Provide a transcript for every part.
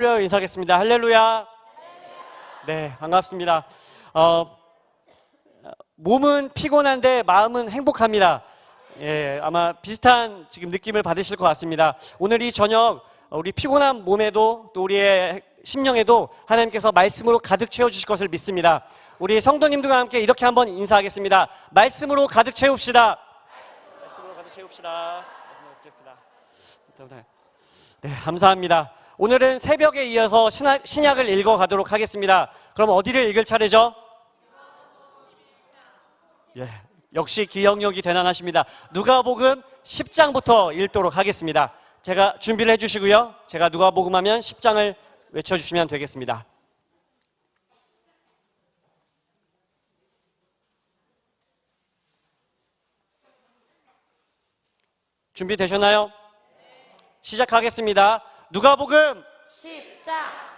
인사하겠습니다. 할렐루야. 네, 반갑습니다. 몸은 피곤한데 마음은 행복합니다. 예, 아마 비슷한 지금 느낌을 받으실 것 같습니다. 오늘 이 저녁 우리 피곤한 몸에도 또 우리의 심령에도 하나님께서 말씀으로 가득 채워주실 것을 믿습니다. 우리 성도님들과 함께 이렇게 한번 인사하겠습니다. 말씀으로 가득 채웁시다. 말씀으로 가득 채웁시다. 말씀으로 가득 채웁시다. 네, 감사합니다. 오늘은 새벽에 이어서 신약을 읽어가도록 하겠습니다. 그럼 어디를 읽을 차례죠? 예, 역시 기억력이 대단하십니다. 누가복음 10장부터 읽도록 하겠습니다. 제가 준비를 해주시고요. 제가 누가복음 하면 10장을 외쳐주시면 되겠습니다. 준비되셨나요? 시작하겠습니다. 누가복음 10장.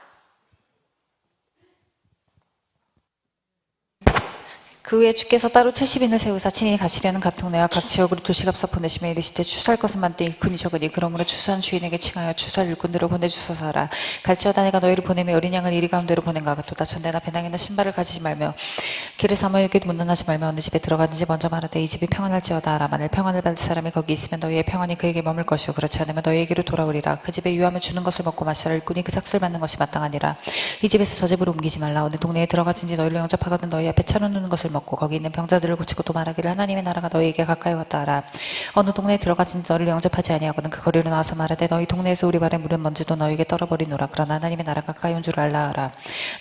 그 후에 주께서 따로 70인을 세우사 친히 가시려는 각 동네와 각 지역으로 도시갑서 보내시며 이르시되 추수할 것은 많되 일꾼이 적으니 그러므로 추수한 주인에게 칭하여 추수할 일꾼들을 보내주소서 하라. 갈지어다 내가 너희를 보내며 어린 양을 이리 가운데로 보낸가 같도다. 전대나 배낭이나 신발을 가지지 말며 길에 사모에게도 문난하지 말며 어느 집에 들어가든지 먼저 말하되 이 집이 평안할지어다 하라. 만일 평안을 받을 사람이 거기 있으면 너희의 평안이 그에게 머물 것이요 그렇지 않으면 너희에게로 돌아오리라. 그 집에 유하며 주는 것을 먹고 마시라. 일꾼이 그 삭슬 받는 것이 마땅하니라. 이 집에서 저 집으로 옮기지 말라. 어느 동네에 들어가든지 너희를 영접하거든 너희 앞에 차려놓는 것을 먹고 거기 있는 병자들을 고치고 또 말하기를 하나님의 나라가 너희에게 가까이 왔다 하라. 어느 동네에 들어가든지 너를 영접하지 아니하거든 그 거리로 나와서 말하되 너희 동네에서 우리 발에 물은 먼지도 너희에게 떨어버리노라. 그러나 하나님의 나라가 가까이 온 줄 알라 하라.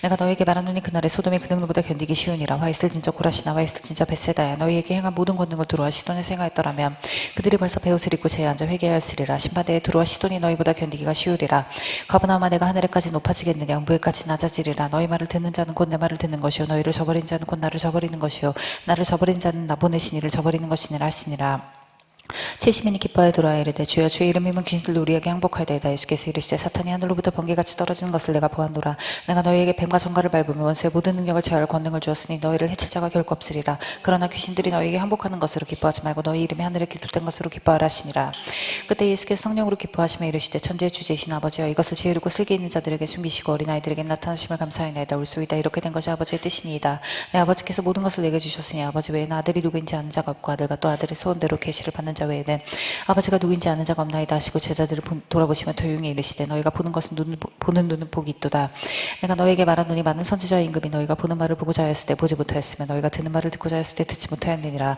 내가 너희에게 말하노니 그날에 소돔이 그 등로보다 견디기 쉬우니라. 와 있을 진짜 고라시나 와 있을 진짜 벳세다야. 너희에게 행한 모든 권능을 두루와 시돈에서 행하였더라면 그들이 벌써 베옷을 입고 제에 앉아 회개하였으리라. 신바대에 두루와 시돈이 너희보다 견디기가 쉬우리라. 가버나움아 내가 하늘에까지 높아지겠느냐 음부에까지 낮아지리라. 너희 말을 듣는 자는 곧 내 말을 듣는 것이요 너희를 저버린 자는 곧 나를 저버리는 것이요 나를 저버린 자는 나 보내신 이를 저버리는 것이니라 하시니라. 70인이 기뻐하여 돌아와 이르되 주여 주의 이름이면 귀신들도 우리에게 항복하여다. 예수께서 이르시되 사탄이 하늘로부터 번개같이 떨어지는 것을 내가 보았노라. 내가 너희에게 뱀과 정갈을 밟으며 원수의 모든 능력을 제어할 권능을 주었으니 너희를 해칠 자가 결코 없으리라. 그러나 귀신들이 너희에게 항복하는 것으로 기뻐하지 말고 너희 이름이 하늘에 기록된 것으로 기뻐하라 하시니라. 그때 예수께서 성령으로 기뻐하시며 이르시되 천지의 주제이신 아버지여 이것을 지혜롭고 슬기 있는 자들에게 숨기시고 어린아이들에게 나타나심을 감사하나이다. 올소이다. 이렇게 된 것이 아버지의 뜻이니이다. 내 아버지께서 모든 것을 내게 주셨으니 아버지 외에는 아들이 누구인지 아는 자가 없고 아들과 또 아들의 소원대로 계시를 받는 자 외에는 아버지가 누구인지 아는 자가 없나이다 하시고 제자들을 돌아보시며 조용히 이르시되 너희가 보는 것은 보는 눈은 복이 있도다. 내가 너희에게 말하노니 많은 선지자의 임금이 너희가 보는 말을 보고자 하였을 때 보지 못하였으며 너희가 듣는 말을 듣고자 하였을 때 듣지 못하였느니라.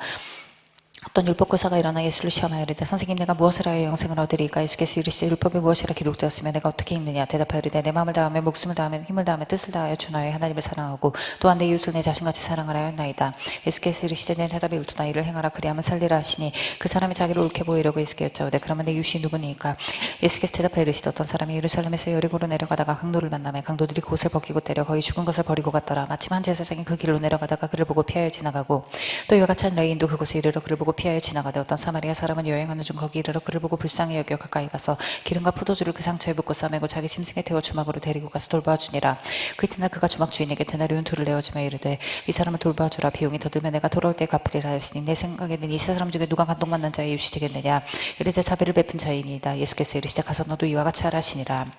어떤 율법교사가 일어나 예수를 시험하여 이르되 선생님 내가 무엇을 하여 영생을 얻으리까. 예수께서 이르시되 율법이 무엇이라 기록되었으며 내가 어떻게 읽느냐. 대답하여 이르되 내 마음을 다하며 목숨을 다하며 힘을 다하며 뜻을 다하여 주 너의 하나님을 사랑하고 또한 내 이웃을 내 자신같이 사랑하라 하였나이다. 예수께서 이르시되 내 대답이 옳도다. 이를 행하라 그리하면 살리라 하시니 그 사람이 자기를 옳게 보이려고 예수께 여짜오되 그러면 내 이웃이 누구니까. 예수께서 대답하여 이르시되 어떤 사람이 예루살렘에서 여리고로 내려가다가 강도를 만나며 강도들이 그 옷을 벗기고 때려 거의 죽은 것을 버리고 갔더라. 마침 한 제사장이 그 길로 내려가다가 그를 보고 피하여 지나가고 또 이와 같이 한 레인도 그곳에 이르러 그를 보고 피하여 지나가되 어떤 사마리아 사람은 여행하는 중 거기 이르러 그를 보고 불쌍히 여겨 가까이 가서 기름과 포도주를 그 상처에 붓고 싸매고 자기 짐승에 태워 주막으로 데리고 가서 돌봐주니라. 그 이튿날 그가 주막 주인에게 데나리온 둘을 내어주며 이르되 이 사람을 돌봐주라. 비용이 더 들면 내가 돌아올 때 갚으리라 하였으니 내 생각에는 이 세 사람 중에 누가 감동받는 자의 이웃이 되겠느냐. 이르되 자비를 베푼 자이니이다. 예수께서 이르시되 가서 너도 이와 같이 하라 하시니라.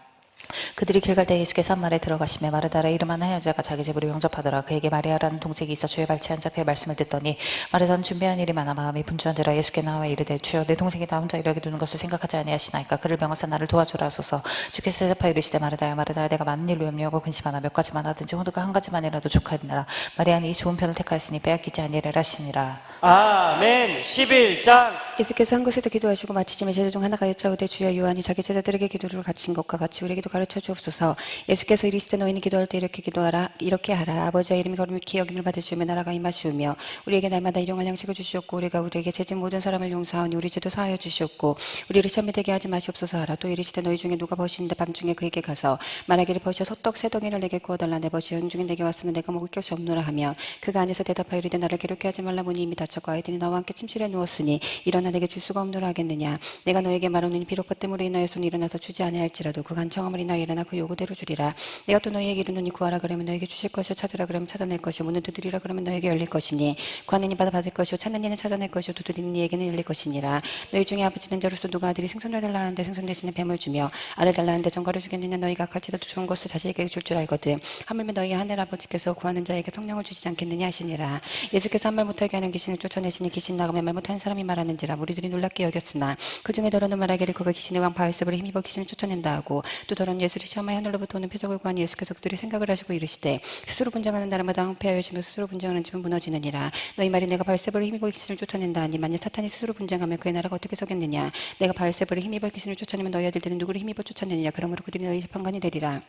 그들이 길 갈 때 예수께서 한 말에 들어가시며 마르다라 이름하는 여자가 자기 집으로 영접하더라. 그에게 마리아라는 동생이 있어 주의 발치에 앉아 그의 말씀을 듣더니 마르다는 준비한 일이 많아 마음이 분주한지라 예수께 나와 이르되 주여 내 동생이 나 혼자 이러게 두는 것을 생각하지 아니하시나이까. 그를 명하사 나를 도와주라 하소서. 주께서 대답하여 이르시되 마르다야 마르다야 내가 많은 일로 염려하고 근심하나 몇 가지만 하든지 호두가 한 가지만이라도 족하리라. 마리아는 이 좋은 편을 택하였으니 빼앗기지 아니하리라 하시니라. 아멘. 11장. 예수께서 한 곳에서 기도하시고 마치시며 제자 중 하나가 여짜오되 주여 요한이 자기 제자들에게 기도를 가르친 것과 같이 우리에게도 가르쳐 주옵소서. 예수께서 이르시되 너희는 기도할 때 이렇게 기도하라. 이렇게 하라. 아버지의 이름이 거룩히 여김을 받으시오며 나라가 임하시오며 우리에게 날마다 일용할 양식을 주시옵고 우리가 우리에게 죄진 모든 사람을 용서하오니 우리 죄도 사하여 주시옵고 우리를 시험에 들게 하지 마시옵소서 하라. 또 이르시되 너희 중에 누가 버시는데 밤중에 그에게 가서 말하기를 버시어 소떡 세 덩이를 내게 구워달라. 내 버시 연중에 내게 왔으나 내가 먹을 것이 없노라 하며 그가 안에서 대답하여 이르되 나를 괴롭게 하지 말라. 문이 이미 닫혔고 아이들이 나와 함께 침실에 누웠으니 일어나 내게 줄 수가 없노라 하겠느냐. 내가 너에게 말하노니 비록 그 때문에 인하여서는 일어나서 주지 아니할지라도 그 간청함을 너희 일어나 그 요구대로 주리라. 내가 또 너희에게 이르노니 구하라 그러면 너희에게 주실 것이요 찾으라 그러면 찾아낼 것이요 문을 두드리라 그러면 너희에게 열릴 것이니 구하는 이마다 받을 것이요 찾는 이는 찾아낼 것이요 두드리는 이에게는 열릴 것이니라. 너희 중에 아버지 된 자로서 누가 아들이 생선을 달라 하는데 생선 대신에 뱀을 주며 알을 달라 하는데 전갈을 주겠느냐. 너희가 갈지라도 좋은 것을 자식에게 줄 줄 알거든. 하물며 너희 하늘 아버지께서 구하는 자에게 성령을 주시지 않겠느냐 하시니라. 예수께서 한 말 못하게 하는 귀신을 쫓아내시니 귀신 나가면 말 못하는 사람이 말하는지라. 무리들이 놀랍게 여겼으나 그 중에 더러는 말하기를 그가 귀신의 왕 바알세불에 힘입어 귀신을 쫓아낸다 하고 또 더러는 예수를 시험하여 하늘로부터 오는 표적을 구하니 예수께서 그들이 생각을 하시고 이르시되 스스로 분쟁하는 나라마다 황폐하여 지며 스스로 분쟁하는 집은 무너지느니라. 너희 말이 내가 바알세불에 힘입어 귀신을 쫓아낸다 하니 만일 사탄이 스스로 분쟁하면 그의 나라가 어떻게 서겠느냐. 내가 바알세불에 힘입어 귀신을 쫓아내면 너희 아들들은 누구를 힘입어 쫓아내느냐. 그러므로 그들이 너희 재판관이 되리라.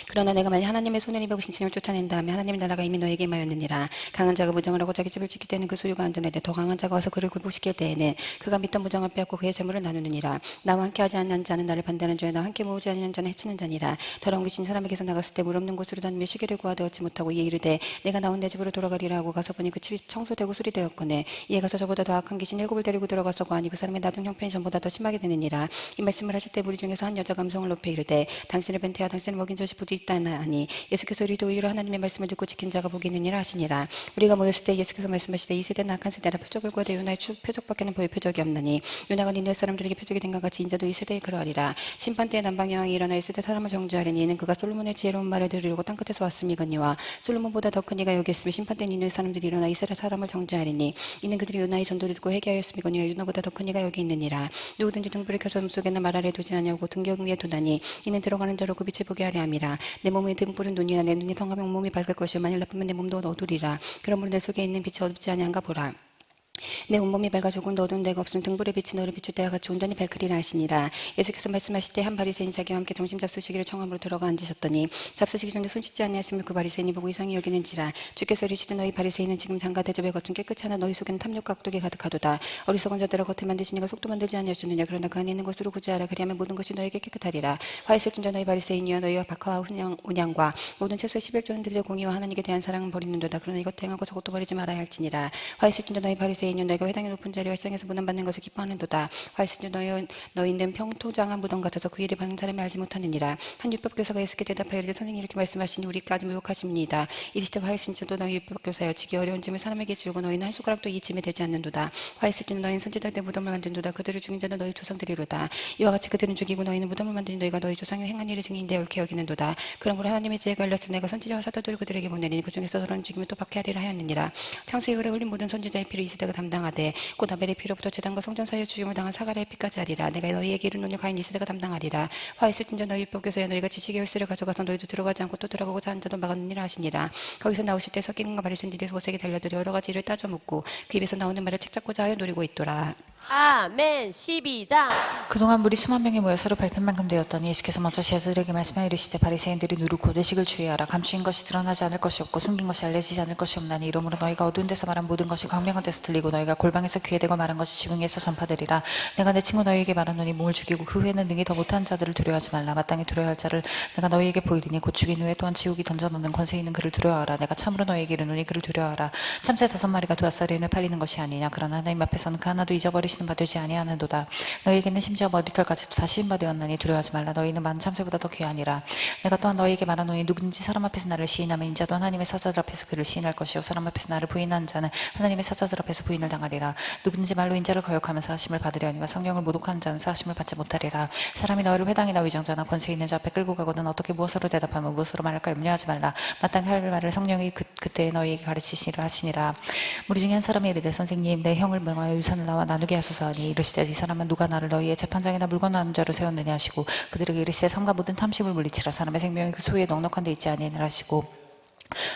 그러나 내가 만약 하나님의 손을 입어 신을 쫓아낸다 하면 하나님의 나라가 이미 너에게 임하였느니라. 강한 자가 무정을 하고 자기 집을 지킬 때는 그 소유가 안 되는데 더 강한 자가 와서 그를 굴복시킬 때에는 그가 믿던 무정을 빼앗고 그의 재물을 나누느니라. 나와 함께 하지 않는 자는 나를 반대하는 자요 나와 함께 모으지 않는 자는 해치는 자니라. 더러운 귀신 사람에게서 나갔을 때 물 없는 곳으로 다니며 시계를 구하되 얻지 못하고 이에 이르되 내가 나온 내 집으로 돌아가리라 하고 가서 보니 그 집이 청소되고 수리되었거늘 이에 가서 저보다 더 악한 귀신 7을 데리고 들어가서 구하니 그 사람의 나중 형편이 전보다 더 심하게 되느니라. 이 말씀을 하실 때 무리 중에서 한 여자가 음성을 높여 이르되 당신의 벤태와 당신을 먹인 젖이 부디 있다나 하니 예수께서 우리도 오히려 하나님의 말씀을 듣고 지킨 자가 복이 있느니라 하시니라. 우리가 모였을 때 예수께서 말씀하시되 이 세대는 악한 세대라. 표적을 구하되 요나의 표적밖에는 보일 표적이 없나니 요나가 니느웨 사람들에게 표적이 된 것 같이 인자도 이 세대에 그러하리라. 심판 때에 남방 여왕이 일어나 이 세대 사람을 정죄하리니 이는 그가 솔로몬의 지혜로운 말을 들으려고 땅끝에서 왔음이거니와 솔로몬보다 더 큰 이가 여기 있으며 심판 때 니느웨 사람들이 일어나 이 세대 사람을 정죄하리니 이는 그들이 요나의 전도를 듣고 회개하였음이거니와 요나보다 더 큰 이가 여기 있느니라. 누구든지 등불을 켜서 음속에는 말 아래 두지 아니하고 등경 위에 두다니 이는 들어가는 자로 그 빛을 보게 하려 함이라. 내 몸의 등불은 눈이라. 내 눈이 성하면 온몸이 밝을 것이요 만일 나쁘면 내 몸도 어두리라. 그러므로 내 속에 있는 빛이 어둡지 아니한가 보라. 내 온몸이 밝아 조금 더 어두운 데가 없음 등불의 빛이 너를 비출 때와 같이 온전히 밝으리라 하시니라. 예수께서 말씀하실 때 한 바리새인 자기와 함께 점심 잡수시기를 청함으로 들어가 앉으셨더니 잡수시기 전에 손 씻지 아니하심을 그 바리새인이 보고 이상히 여기는지라. 주께서 이르시되 너희 바리새인은 지금 장과 대접의 겉은 깨끗이 하나 너희 속에는 탐욕과 악독이 가득하도다. 어리석은 자들아 겉을 만드시니가 속도 만들지 아니하셨느냐. 그러나 그 안에 있는 것으로 구제하라. 그리하면 모든 것이 너에게 깨끗하리라. 화 있을진 자 너희 바리새인이여 너희와 박하와 운양과 모든 채소의 11조는 들여 공의와 하나님께 대한 사랑은 버리는도다. 그러나 이것도 행하고 저것도 버리지 말아야 할지니라. 화 있을진 자 너희 바리새인이여 너희가 회당의 높은 자리와 시장에서 무난받는 것을 기뻐하는도다. 화 있을진 너희는 평토장한 무덤 같아서 그 일을 받는 사람이 알지 못하느니라. 한 율법교사가 예수께 대답하여 이르되 선생님 이렇게 말씀하시니 우리까지 모욕하십니다. 이르시되 화 있을진 자도 너희 율법교사여 지기 어려운 짐을 사람에게 지우고 너희는 한 손가락도 이 짐에 되지 않는도다. 화 있을진 너희는 선지자들의 무덤을 만든도다. 그들을 죽인 자는 너희 조상들이로다. 이와 같이 그들은 죽이고 너희는 무덤을 만드니 너희가 너희 조상이 행한 일을 증인되어 옳게 여기는도다. 그러므로 하나님의 지혜가 알렸으니 내가 선지자와 사도들을 그들에게 보내리니 그 중에서 더러는 죽이면 또 박해하리라 하였느니라. 창세 이후에 흘린 모든 선지자의 피를 이 세대가 담당하되 곧 아벨의 피로부터 제단과 성전 사이에 죽임을 당한 사가랴의 피까지 하리라. 내가 너희에게 이르노니 가인 이 세대가 담당하리라. 화 있을진 자 너희 율법교사여 너희가 지식의 혈세를 가져가서 너희도 들어가지 않고 또 들어가고자 하는 자도 막았느니라 하시니라. 거기서 나오실 때 섞이금과 바리새인들이 도색에 달려들어 여러 가지 일을 따져 묻고 그 입에서 나오는 말을 책잡고자 하여 노리고 있더라. 아멘. 12장. 그동안 무리 수만 명이 모여 서로 발표할 만큼 되었더니 예수께서 먼저 제자들에게 말씀하여 이르시되 바리새인들이 누르고 외식을 주의하라. 감추인 것이 드러나지 않을 것이 없고 숨긴 것이 알려지지 않을 것이 없나니 이러므로 너희가 어두운 데서 말한 모든 것이 광명한 데서 들리고 너희가 골방에서 귀에 대고 말한 것이 지붕에서 전파되리라. 내가 내 친구 너희에게 말하노니 몸을 죽이고 그 후에는 능히 더 못한 자들을 두려워하지 말라. 마땅히 두려워할 자를 내가 너희에게 보이리니 곧 죽인 후에 또한 지옥이 던져놓는 권세 있는 그를 두려워하라. 내가 참으로 너희에게 이르노니 그를 두려워하라. 참새 5마리가 두앗살이에 팔리는 것이 아니냐. 그러나 하나님 앞에서는 그 하나도 잊어버리시는 바 되지 아니하는도다. 너희에게는 심지어 머리털까지도 다 씌인 바 되었나니 두려워하지 말라. 너희는 많은 참새보다 더 귀하니라. 내가 또한 너희에게 말하노니 누구든지 사람 앞에서 나를 시인하면 인자도 하나님의 사자들 앞에서 그를 시인할 것이요 사람 앞에서 나를 부인하는 자는 하나님의 사자들 앞에서 부인을 당하리라. 누구든지 말로 인자를 거역하면 사하심을 받으려니와 성령을 모독하는 자는 사하심을 받지 못하리라. 사람이 너희를 회당이나 위정자나 권세 있는 자 앞에 끌고 가거든 어떻게 무엇으로 대답하면 무엇으로 말할까 염려하지 말라. 마땅히 할 말을 성령이 그때에 너희에게 가르치시리라 하시니라. 무리 중에 한 사람이 이르되 선생님 내 형을 명하여 유산을 나와 나누게 하소서 하니 이르시되 이 사람은 누가 나를 너희의 재판장이나 물건 나눈 자로 세웠느냐 하시고 그들에게 이르시되 삼가 모든 탐심을 물리치라. 사람의 생명이 그 소유에 넉넉한 데 있지 아니하니라 하시고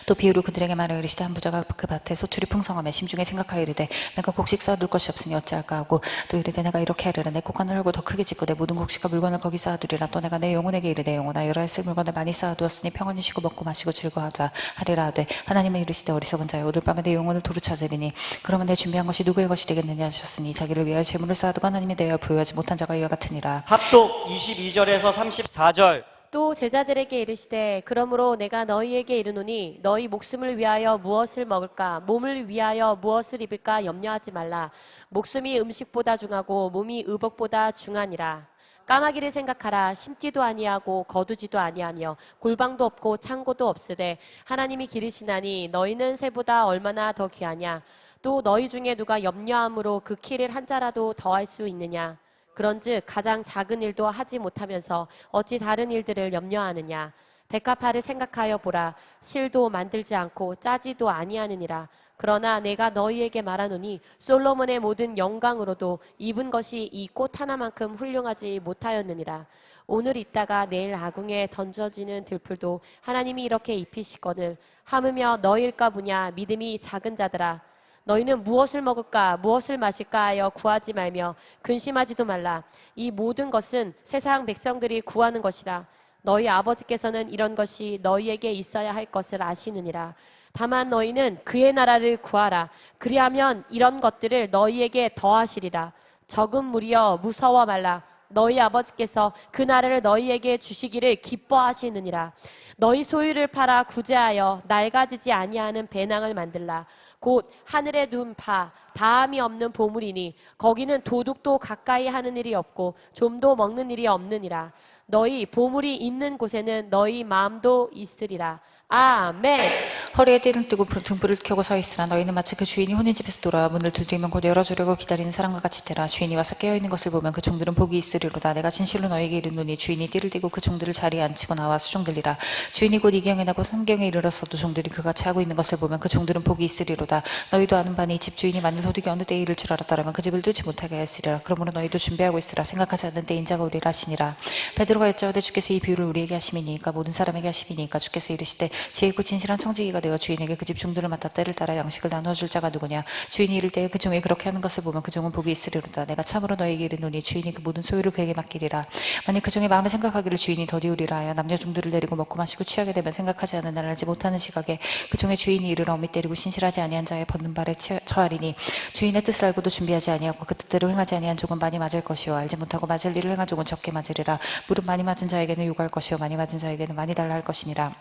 또 비유로 그들에게 말하여 이르시되 한 부자가 그 밭에 소출이 풍성하며 심중에 생각하여 이르되 내가 곡식 쌓아둘 것이 없으니 어찌할까 하고 또 이르되 내가 이렇게 하리라. 내 곡간을 헐고 더 크게 짓고 내 모든 곡식과 물건을 거기 쌓아두리라. 또 내가 내 영혼에게 이르되 영혼아 여러 해 쓸 물건을 많이 쌓아두었으니 평안히 쉬고 먹고 마시고 즐거워하자 하리라 하되 하나님은 이르시되 어리석은 자여 오늘 밤에 내 영혼을 도로 찾으리니 그러면 내 준비한 것이 누구의 것이 되겠느냐 하셨으니 자기를 위하여 재물을 쌓아두고 하나님에 대하여 부여하지 못한 자가 이와 같으니라. 합독 22절에서 34절. 또 제자들에게 이르시되 그러므로 내가 너희에게 이르노니 너희 목숨을 위하여 무엇을 먹을까 몸을 위하여 무엇을 입을까 염려하지 말라. 목숨이 음식보다 중하고 몸이 의복보다 중하니라. 까마귀를 생각하라. 심지도 아니하고 거두지도 아니하며 골방도 없고 창고도 없으되 하나님이 기르시나니 너희는 새보다 얼마나 더 귀하냐. 또 너희 중에 누가 염려함으로 그 키를 한 자라도 더할 수 있느냐. 그런즉 가장 작은 일도 하지 못하면서 어찌 다른 일들을 염려하느냐. 백합화를 생각하여 보라. 실도 만들지 않고 짜지도 아니하느니라. 그러나 내가 너희에게 말하노니 솔로몬의 모든 영광으로도 입은 것이 이 꽃 하나만큼 훌륭하지 못하였느니라. 오늘 있다가 내일 아궁에 던져지는 들풀도 하나님이 이렇게 입히시거늘 하무며 너희일까 보냐. 믿음이 작은 자들아. 너희는 무엇을 먹을까 무엇을 마실까 하여 구하지 말며 근심하지도 말라. 이 모든 것은 세상 백성들이 구하는 것이라. 너희 아버지께서는 이런 것이 너희에게 있어야 할 것을 아시느니라. 다만 너희는 그의 나라를 구하라. 그리하면 이런 것들을 너희에게 더하시리라. 적은 무리여 무서워 말라. 너희 아버지께서 그 나라를 너희에게 주시기를 기뻐하시느니라. 너희 소유를 팔아 구제하여 낡아지지 아니하는 배낭을 만들라. 곧 하늘에 둔 바 다함이 없는 보물이니 거기는 도둑도 가까이 하는 일이 없고 좀도 먹는 일이 없느니라. 너희 보물이 있는 곳에는 너희 마음도 있으리라. 아멘. 허리에 띠를 띠고 등불을 켜고 서 있으라. 너희는 마치 그 주인이 혼인 집에서 돌아와 문을 두드리면 곧 열어주려고 기다리는 사람과 같이 되라. 주인이 와서 깨어있는 것을 보면 그 종들은 복이 있으리로다. 내가 진실로 너희에게 이르노니 주인이 띠를 띠고 그 종들을 자리에 앉히고 나와 수종들리라. 주인이 곧 이경에 나고 삼경에 이르렀어도 종들이 그같이 하고 있는 것을 보면 그 종들은 복이 있으리로다. 너희도 아는 바니 집 주인이 만일 도둑이 어느 때에 이를 줄 알았더라면 그 집을 뚫지 못하게 하였으리라. 그러므로 너희도 준비하고 있으라. 생각하지 않는 때인 자가 우리라 하시니라. 베드로가 여짜오되 주께서 이 비유를 우리에게 하심이니까 모든 사람에게 하심이니까 주께서 이르시되 지혜 있고 진실한 청지기가 되어 주인에게 그 집 종들을 맡아 때를 따라 양식을 나누어 줄 자가 누구냐. 주인이 이를 때에 그 종이 그렇게 하는 것을 보면 그 종은 복이 있으리로다. 내가 참으로 너희에게 이르노니 주인이 그 모든 소유를 그에게 맡기리라. 만일 그 종의 마음에 생각하기를 주인이 더디우리라 하여 남녀 종들을 데리고 먹고 마시고 취하게 되면 생각하지 않는 나를 알지 못하는 시각에 그 종의 주인이 이르러 어미 때리고 신실하지 아니한 자의 벗는 발에 처하리니 주인의 뜻을 알고도 준비하지 아니하고 그 뜻대로 행하지 아니한 종은 많이 맞을 것이요 알지 못하고 맞을 일을 행한 종은 적게 맞으리라. 무릇 많이 맞은 자에게는 요구할 것이요 많이 맞은 자에게는 많이 달라 할 것이니라.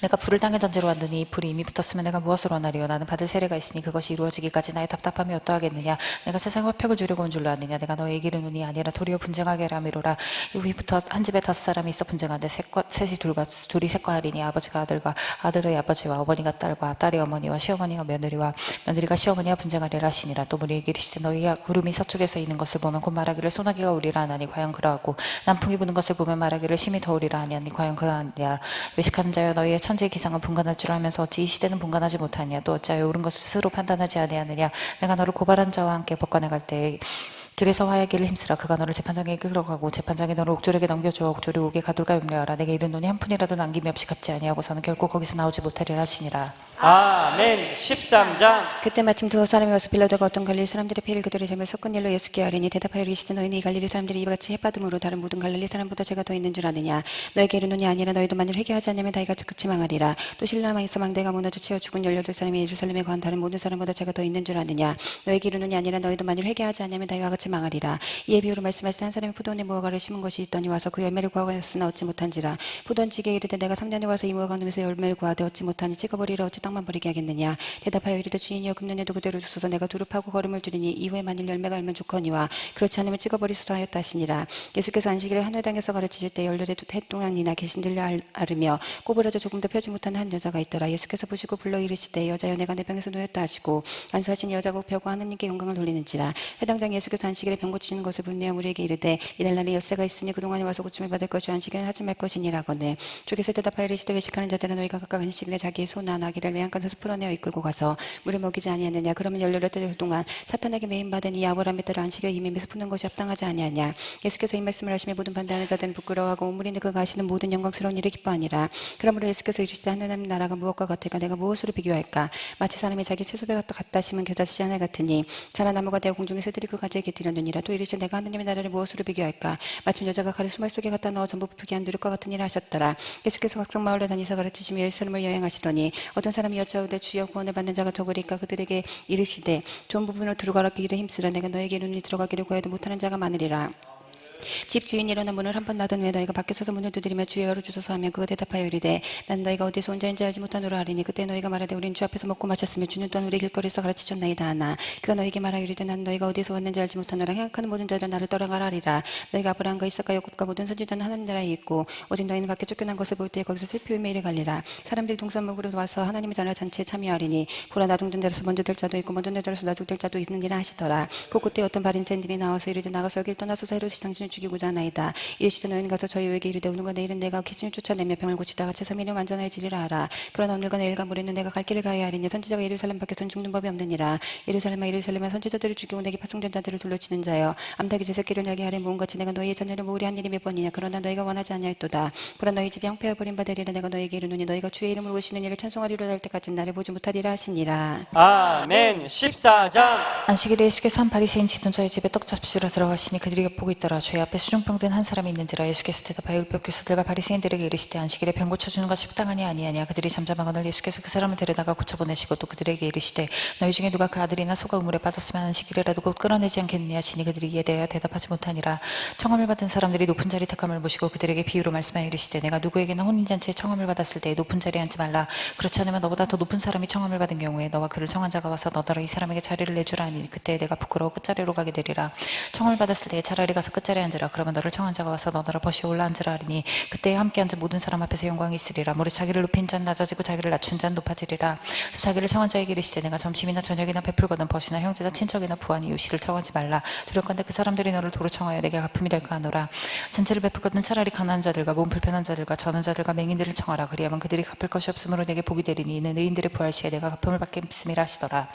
내가 불을 땅에 던지러 왔더니 이 불이 이미 붙었으면 내가 무엇을 원하리요. 나는 받을 세례가 있으니 그것이 이루어지기까지 나의 답답함이 어떠하겠느냐. 내가 세상에 화평을 주려고 온 줄로 아느냐. 내가 너에게 이르노니 아니라 도리어 분쟁하게 하라 미로라. 위부터 한 집에 5사람이 있어 분쟁하는데 셋이 둘이 셋과 하리니 아버지가 아들과 아들의 아버지와 어머니가 딸과 딸이 어머니와 시어머니가 며느리와 며느리가 시어머니와 분쟁하리라 하시니라. 또 우리에게 이르시되 너희가 구름이 서쪽에서 있는 것을 보면 곧 말하기를 소나기가 오리라 하나니 과연 그러하고 남풍이 부는 것을 보면 말하기를 심히 더우리라 하니 과연 그러하느냐. 외식하는 자여 너희의 천지의 기상은 분간할 줄 알면서 어찌 이 시대는 분간하지 못하냐. 또 어찌하여 옳은 것을 스스로 판단하지 아니하느냐. 내가 너를 고발한 자와 함께 법관에 갈 때에 길에서 화해하기를 힘쓰라. 그가 너를 재판장에 끌어가고 재판장이 너를 옥졸에게 넘겨주어 옥졸이 옥에 가둘까 염려하라. 내게 이르노니 한 푼이라도 남김이 없이 갚지 아니하고서는 결코 거기서 나오지 못하리라 하시니라. 아멘. 13장. 그때 마침 두 사람이 와서 빌라도가 어떤 갈릴리 사람들의 피를 그들의 zem을 섞은 일로 예수께 아뢰니 대답하여 이르시되 너희는 이 갈릴리 사람들이 이같이 햇받음으로 다른 모든 갈릴리 사람보다 죄가 더 있는 줄 아느냐. 너에게 이르노니 아니라 너희도 만일 회개하지 않으면 다이가 끝이 망하리라. 또 실로암에서 망대가 무너져 치어 죽은 18사람이 예루살렘에 거한 다른 모든 사람보다 죄가 더 있는 줄 아느냐. 너에게 이르노니 아니라 너희도 만일 회개하지 않으면 다이와 같이 망하리라. 이에 비유로 말씀하시되 한 사람이 포도원에 무화과를 심은 것이 있더니 와서 그 열매를 구하였으나 얻지 못한지라. 포도원지기에 이르되 내가 3년에 와서 이 무화과 놈에서 열매를 구하되 얻지 못하니 찍어버리라. 어찌 땅만 버리게 하겠느냐. 대답하여 이르되 주인이여 금년에도 그대로 주소서. 내가 두루 파고 거름을 줄이니 이후에 만일 열매가 알면 좋거니와 그렇지 않으면 찍어버리소서 하였다 하시니라. 예수께서 안식일에 한 회당에서 가르치실 때 열흘에 해 동안이나 계신들려 앓으며 꼬부라져 조금 더 펴지 못한 한 여자가 있더라. 예수께서 보시고 불러 이르시되 여자여 내가 내 병에서 놓였다 하시고 안수하신 여자가 펴고 하느님께 영광을 돌리는지라. 회당장 예수께서 안식일에 병 고치시는 것을 본내어 우리에게 이르되 이날 날에 엿새가 있으니 그동안에 와서 고침을 받을 것이요 안식일은 하지 말 것이니라거늘. 주께서 대답하여 이르시되 외식하는 자들은 너희가 각각 안식일에 자기의 소나 나귀를 외양간에서 풀어내어 이끌고 가서 물을 먹이지 아니하느냐. 그러면 18달 동안 사탄에게 메인받은 이 아브라함의 딸을 안식일에 이미에서 푸는 것이 합당하지 아니하냐. 예수께서 이 말씀을 하시며 모든 반대하는 자들은 부끄러워하고 우물이 그가 하시는 모든 영광스러운 일을 기뻐하니라. 그러므로 예수께서 이르시되 하나님 나라가 무엇과 같을까. 내가 무엇으로 비교할까. 마치 사람이 자기 채소배 갖다 심은 겨자씨 하나 같으니 자란 나무가 되어 공중의 새들이 그 가지에 깃들였느니라. 또 이르시되 내가 하느님의 나라를 무엇으로 비교할까. 마침 여자가 가를 수말 속에 갖다 넣어 전부 부풀게 한 누룩과 같은 일을 하셨더라. 예수께서 각종 마을로 다니사 가르치시며 예루살렘을 여행하시더니 어떤 사람이 여짜오되 주여 구원을 받는 자가 적으리까. 그들에게 이르시되 좋은 부분으로 들어가라. 그 일에 힘쓰라. 내가 너에게 이르노니 들어가기를 구해도 못하는 자가 많으리라. 집 주인이 일어나 문을 한 번 닫은 후에 너희가 밖에 서서 문을 두드리며 주여 열어주소서 하면 그가 대답하여 이르되 난 너희가 어디서 온 자인지 알지 못하노라 하리니 그때 너희가 말하되 우리는 주 앞에서 먹고 마셨으며 주는 또한 우리 길거리에서 가르치셨나이다 하나 그가 너희에게 말하여 이르되 난 너희가 어디서 왔는지 알지 못하노라 행악하는 모든 자들은 나를 떠나가라 하리라 너희가 아브라함과 이삭과 야곱과 모든 선지자는 하나님 나라에 있고 오직 너희는 밖에 쫓겨난 것을 볼 때에 거기서 슬피 울며 이래 갈리라 사람들이 동산목으로 와서 하나님의 나라 잔치에 참여하리니 보라 나둥된 자로서 먼저 될 자도 있고 먼저 될 자로서 나중 될 자도 있느니라 하시더라 그 그때 어떤 바리새인들이 나와서 이르되 나가서 여길 떠나소서 헤롯이 당신을 죽이고자 하나이다 이르시되 너희는 가서 저희에게 이르되 오늘과 내일은 내가 귀신을 쫓아내며 병을 고치다가 제3일은 완전해지리라 하라 그러나 오늘과 내일과 모레는 내가 갈 길을 가야 하리니 선지자가 예루살렘 밖에서는 죽는 법이 없느니라 예루살렘아 선지자들을 죽이고 내게 파송된 자들을 둘러치는 자여 암탉이 제 새끼를 내게 하려 모음같이 내가 너희의 자녀를 모으려 한 일이 몇 번이냐 그러나 너희가 원하지 아니하였도다 보라 너희 집이 황폐하여 버린 바 되리라 내가 너희에게 이르노니 너희가 주의 이름으로 오시는 이를 찬송하리로 할 때까지 나를 보지 못하리라 하시니라 아멘. 14장. 안식일에 예수께서 한 바리새인 지도자의 집에 떡 접시로 들어가시니 그들이 보고 있더라 주의 앞에 수중병 든 한 사람이 있는지라 예수께서 대답하여 율법 교사들과 바리새인들에게 이르시되 안식일에 병 고쳐주는 것이 합당하니 아니하냐 그들이 잠잠하거늘 예수께서 그 사람을 데려다가 고쳐보내시고 또 그들에게 이르시되 너희 중에 누가 그 아들이나 소가 우물에 빠졌으면 안식일이라도 곧 끌어내지 않겠느냐 하시니 그들이 이에 대하여 대답하지 못하니라 청함을 받은 사람들이 높은 자리 택함을 모시고 그들에게 비유로 말씀하여 이르시되 내가 누구에게나 혼인잔치에 청함을 받았을 때 높은 자리에 앉지 말라 그렇지 않으면 너보다 더 높은 사람이 청함을 받은 경우에 너와 그를 청한 자가 와서 너더러 이 사람에게 자리를 내주라 하니 그때 내가 부끄러워 끝자리로 가게 되리라 청함을 받았을 때에 차라리 가서 끝자리에 앉으라 그러면 너를 청한 자가 와서 너더러 벗이 올라 앉으라 하리니 그때에 함께 앉은 모든 사람 앞에서 영광이 있으리라 무릇 자기를 높인 자는 낮아지고 자기를 낮춘 자는 높아지리라 또 자기를 청한 자에게 이르시되 내가 점심이나 저녁이나 베풀거든 벗이나 형제나 친척이나 부하니 이웃이를 청하지 말라 두렵건대 그 사람들이 너를 도로 청하여 내게 갚음이 될까 하노라 잔치를 베풀거든 차라리 가난한 자들과 몸 불편한 자들과 저는 자들과 맹인들을 청하라 그리하면 그들이 갚을 것이 없으므로 내게 복이 되리니 이는 의인들의 부활 시에 내가 갚음을 받겠음이라 하시더라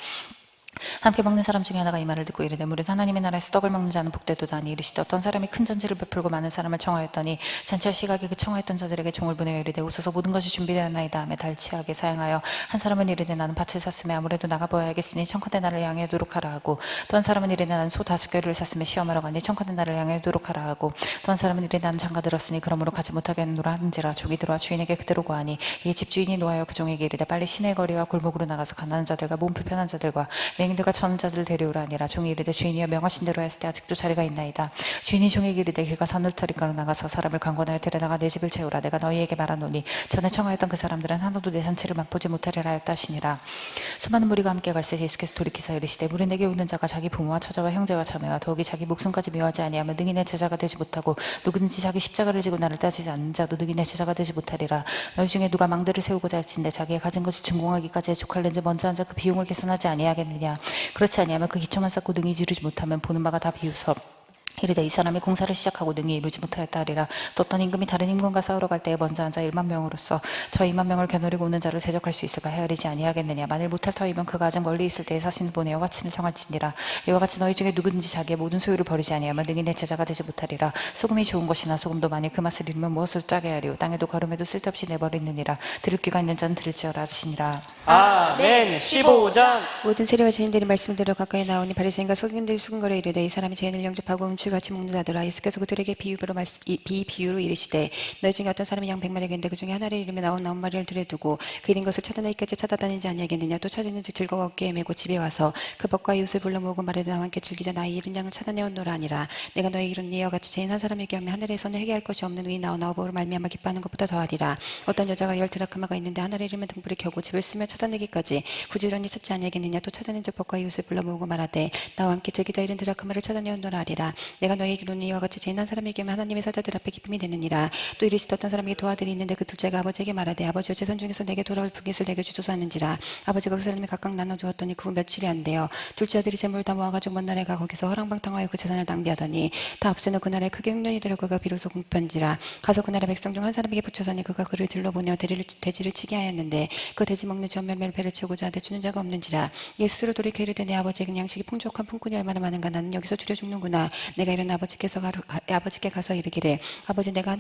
함께 먹는 사람 중에 하나가 이 말을 듣고 이르되 무릇 하나님의 나라에서 떡을 먹는 자는 복되도다니 이르시되 어떤 사람이 큰 잔치를 베풀고 많은 사람을 청하였더니 잔치할 시각에 그 청하였던 자들에게 종을 보내어 이르되 오소서 모든 것이 준비되었나이다 하며 달치하게 사양하여 한 사람은 이르되 나는 밭을 샀으며 아무래도 나가보아야겠으니 청컨대 나를 양해하도록 하라 하고 또 한 사람은 이르되 나는 소 5개를 샀으며 시험하러 가니 청컨대 나를 양해하도록 하라 하고 또 한 사람은 이르되 나는 장가 들었으니 그러므로 가지 못하겠노라 하는지라 종이 들어와 주인에게 그대로 고하니 이에 집주인이 노하여 그 종에게 이르되 빨리 시내 거리와 골목으로 나가서 가난한 자들과 몸 불편한 자들과 맹인들과 저는 자들을 데려오라 하니라 종이 이르되 주인이여 명하신 대로 하였을 때 아직도 자리가 있나이다 주인이 종에게 이르되 길과 산울터리가로 나가서 사람을 강권하여 데려다가 내 집을 채우라 내가 너희에게 말하노니 전에 청하였던 그 사람들은 하나도 내 잔치를 맛보지 못하리라 하였다 하시니라 수많은 무리가 함께 갈새 예수께서 돌이키사 이르시되 무릇 내게 오는 자가 자기 부모와 처자와 형제와 자매와 더욱이 자기 목숨까지 미워하지 아니하면 능히 내 제자가 되지 못하고 누구든지 자기 십자가를 지고 나를 따지지 않는 자도 능히 내 제자가 되지 못하리라 너희 중에 누가 망대를 세우고자 할진대 자기가 가진 것을 준공하기까지 족할는지 먼저 앉아 그 비용을 계산하지 아니하겠느냐 그렇지 아니하면 그 기초만 쌓고 능히 이루지 못하면 보는 바가 다 비웃어 이르되 이 사람이 공사를 시작하고 능히 이루지 못하였다 하리라 또 어떤 임금이 다른 임금과 싸우러 갈 때에 먼저 앉아 1만 명으로서 저 2만 명을 겨누리고 오는 자를 대적할 수 있을까 헤아리지 아니하겠느냐 만일 못할 터이면 그가 아직 멀리 있을 때에 사신을 보내어 화친을 청할지니라 이와 같이 너희 중에 누구든지 자기의 모든 소유를 버리지 아니하면 능히 내 제자가 되지 못하리라 소금이 좋은 것이나 소금도 만일 그 맛을 잃으면 무엇으로 짜게 하리오 땅에도 거름에도 쓸데없이 내버리느니라 들을 귀가 있는 자는 들을지어라 하시니라 아멘. 15장. 모든 세리와 죄인들이 말씀을 들어 가까이 나오니 바리새인과 서기관들이 수근거려 이르되 이 사람이 죄인을 영접하고 음주같이 먹는 자더라 예수께서 그들에게 비유로 이르시되 너희 중에 어떤 사람이 양 100마리인데 그 중에 하나를 잃으면 99마리를 들여두고 그 잃은 것을 찾아내기까지 찾아다니지 아니하겠느냐 또 찾았는지 즐거워 어깨에 메고 집에 와서 그 벗과 이웃을 불러 모으고 말하되 나와 함께 즐기자 나의 잃은 양을 찾아내었노라 하니라 내가 너희 이룬 이와 같이 죄인 한 사람에게 하면 하늘에서는 회개할 것이 없는 의인 나오나 어보로 말미암아 기뻐하는 것보다 더하리라 어떤 여자가 10드라크마가 있는데 하나를 잃으면 등불을 켜고 집을 쓰며 찾아내기까지 부지런히 찾지 아니하겠느냐 또 찾아낸 즉 벗과 이웃을 불러 모으고 말하되 나와 함께 즐기자 잃은 드라크마를 찾아내었노라 하리라 내가 너희에게 이르노니 이와 같이 죄인 한 사람에게 하면 하나님의 사자들 앞에 기쁨이 되느니라 또 이르시되 어떤 사람에게 도아들이 있는데 그 둘째가 아버지에게 말하되 아버지여 재산 중에서 내게 돌아올 분깃을 내게 주소서 하는지라 아버지가 그 사람이 각각 나눠주었더니 그 후 며칠이 안 되어 둘째 아들이 재물을 다 모아가지고 먼 나라에 가 거기서 허랑방탕하여 그 재산을 낭비하더니 다 없애는 그날에 크게 흉년이 들어 그가 비로소 공편지라 가서 그 나라 백성 중 한 사람에게 붙여서니 그가 그를 들러보내어 돼지를 치게 하였는데 그 돼지 먹는 전멸매를 배를 채우고자 하되 주는 자가 없는지라 이에 스스로 돌이켜 이르되 내 아버지에게 양식이 풍족한 품꾼이 얼마나 많은가 나는 여기서 줄여 죽는구나 내가 이런 아버지께 가서 이르기를 아버지 내가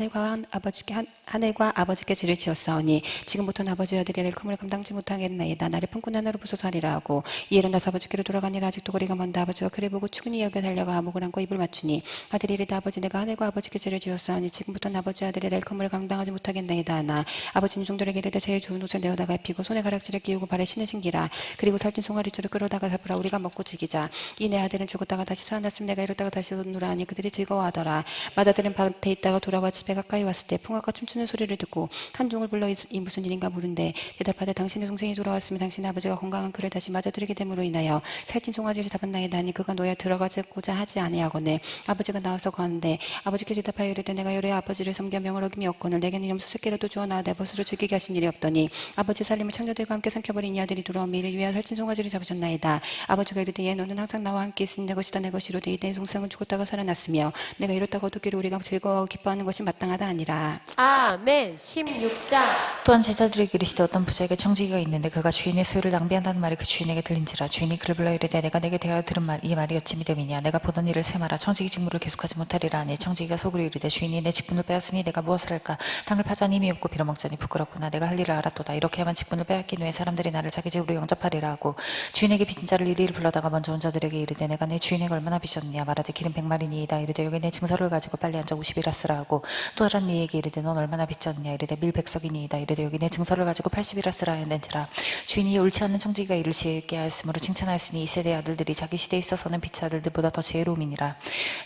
하늘과 아버지께 죄를 지었사오니 지금부터는 아버지의 아들이 일컴을 감당지 못하겠나이다 나를 품꾼 하나로 부숴서 하리라 하고 이에 일어나서 아버지께로 돌아가니라 아직도 거리가 먼다 아버지가 그를 보고 추근히 여겨 달려가 아목을 안고 입을 맞추니 아들이 이르되 아버지 내가 하늘과 아버지께 죄를 지었사오니 지금부터는 아버지의 아들이 일컴을 감당하지 못하겠나이다 하나 아버지는 종들에게 이르되 제일 좋은 옷을 내어다가 입히고 손에 가락지를 끼우고 발에 신을 신기라 그리고 살찐 송아리줄을 끌어다가 잡으라 우리가 먹고 즐기자 이 내 아들은 죽었다가 다시 살아났으면 내가 이렇다가 다시 즐거우노라 하니 그들이 즐거워하더라. 맏아들은 밭에 있다가 돌아와 집에 가까이 왔을 때 풍악과 춤추는 소리를 듣고 한 종을 불러 이 무슨 일인가 물은데 대답하되 당신의 동생이 돌아왔으면 당신의 아버지가 건강한 그를 다시 맞아들이게 됨으로 인하여 살찐 송아지를 잡았나이다 하니 그가 노에 들어가고자 하지 아니하거늘 아버지가 나와서 거하는데 아버지께서 대답하여 이르되 내가 열의 아버지를 섬겨 명을 어김이 없거늘 내게는 염소새끼라도 주어 낳아 내 벗으로 즐기게 하신 일이 없더니 아버지 살림을 청년들과 함께 삼켜버린 이 아들이 돌아오며 이를 위하여 살찐 송아지를 잡으셨나이다. 아버지가 이르되 얘 너는 항상 나와 함께 있으니 내 것이다 내 것이로되 이내 동생은 죽었다가 살아났으며 내가 이렇다고 얻었기를 우리가 즐거워하고 기뻐하는 것이 마땅하다 아니라. 아멘. 16장. 또한 제자들에게 이르시되 어떤 부자에게 청지기가 있는데 그가 주인의 소유를 낭비한다는 말이 그 주인에게 들린지라. 주인이 그를 불러 이르되 내가 내게 대하여 들은 말 이 말이 어찌 믿음이냐. 내가 보던 일을 세마라. 청지기 직무를 계속하지 못하리라 하니 청지기가 속으로 이르되 주인이 내 직분을 빼앗으니 내가 무엇을 할까. 땅을 파자니 힘이 없고 빌어먹자니 부끄럽구나. 내가 할 일을 알았도다. 이렇게 하면 직분을 빼앗긴 후에 사람들이 나를 자기 집으로 영접하리라 하고 주인에게 빚진 자를 이리를 불러다가 먼저 온 자들에게 이르되 내가 내 주인에게 얼마나 빚졌느냐. 말하되 기름 100마리니이다. 이르되 여기 내 증서를 가지고 빨리 앉아 50이라 쓰라 하고 또 다른 이에게 이르되 넌 얼마나 빚졌느냐. 이르되 밀 100석이니이다. 이르되 여기 내 증서를 가지고 80이라 쓰라 하였는지라. 주인이 옳지 않는 청지기가 이를 지게 하였으므로 칭찬하였으니 이 세대의 아들들이 자기 시대에 있어서는 빛의 아들들보다 더 지혜로움이니라.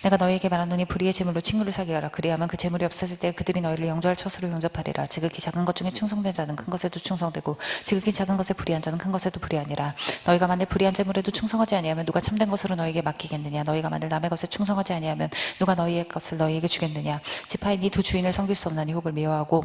내가 너희에게 말하노니 불의의 재물로 친구를 사게 하라. 그리하면 그 재물이 없었을 때 그들이 너희를 영접할 처소로 영접하리라. 지극히 작은 것 중에 충성된 자는 큰 것에도 충성되고 지극히 작은 것에 불의한 자는 큰 것에도 불의하니라. 너희가 만일 불의한 재물에도 충성하지 아니하면 누가 참된 것으로 너희에게 맡기겠느냐. 너희가 만일 남의 것에 충성하지 아니하면 누가 너희의 것을 너희에게 주겠느냐. 지파인이 두 주인을 섬길 수 없나니 혹을 미워하고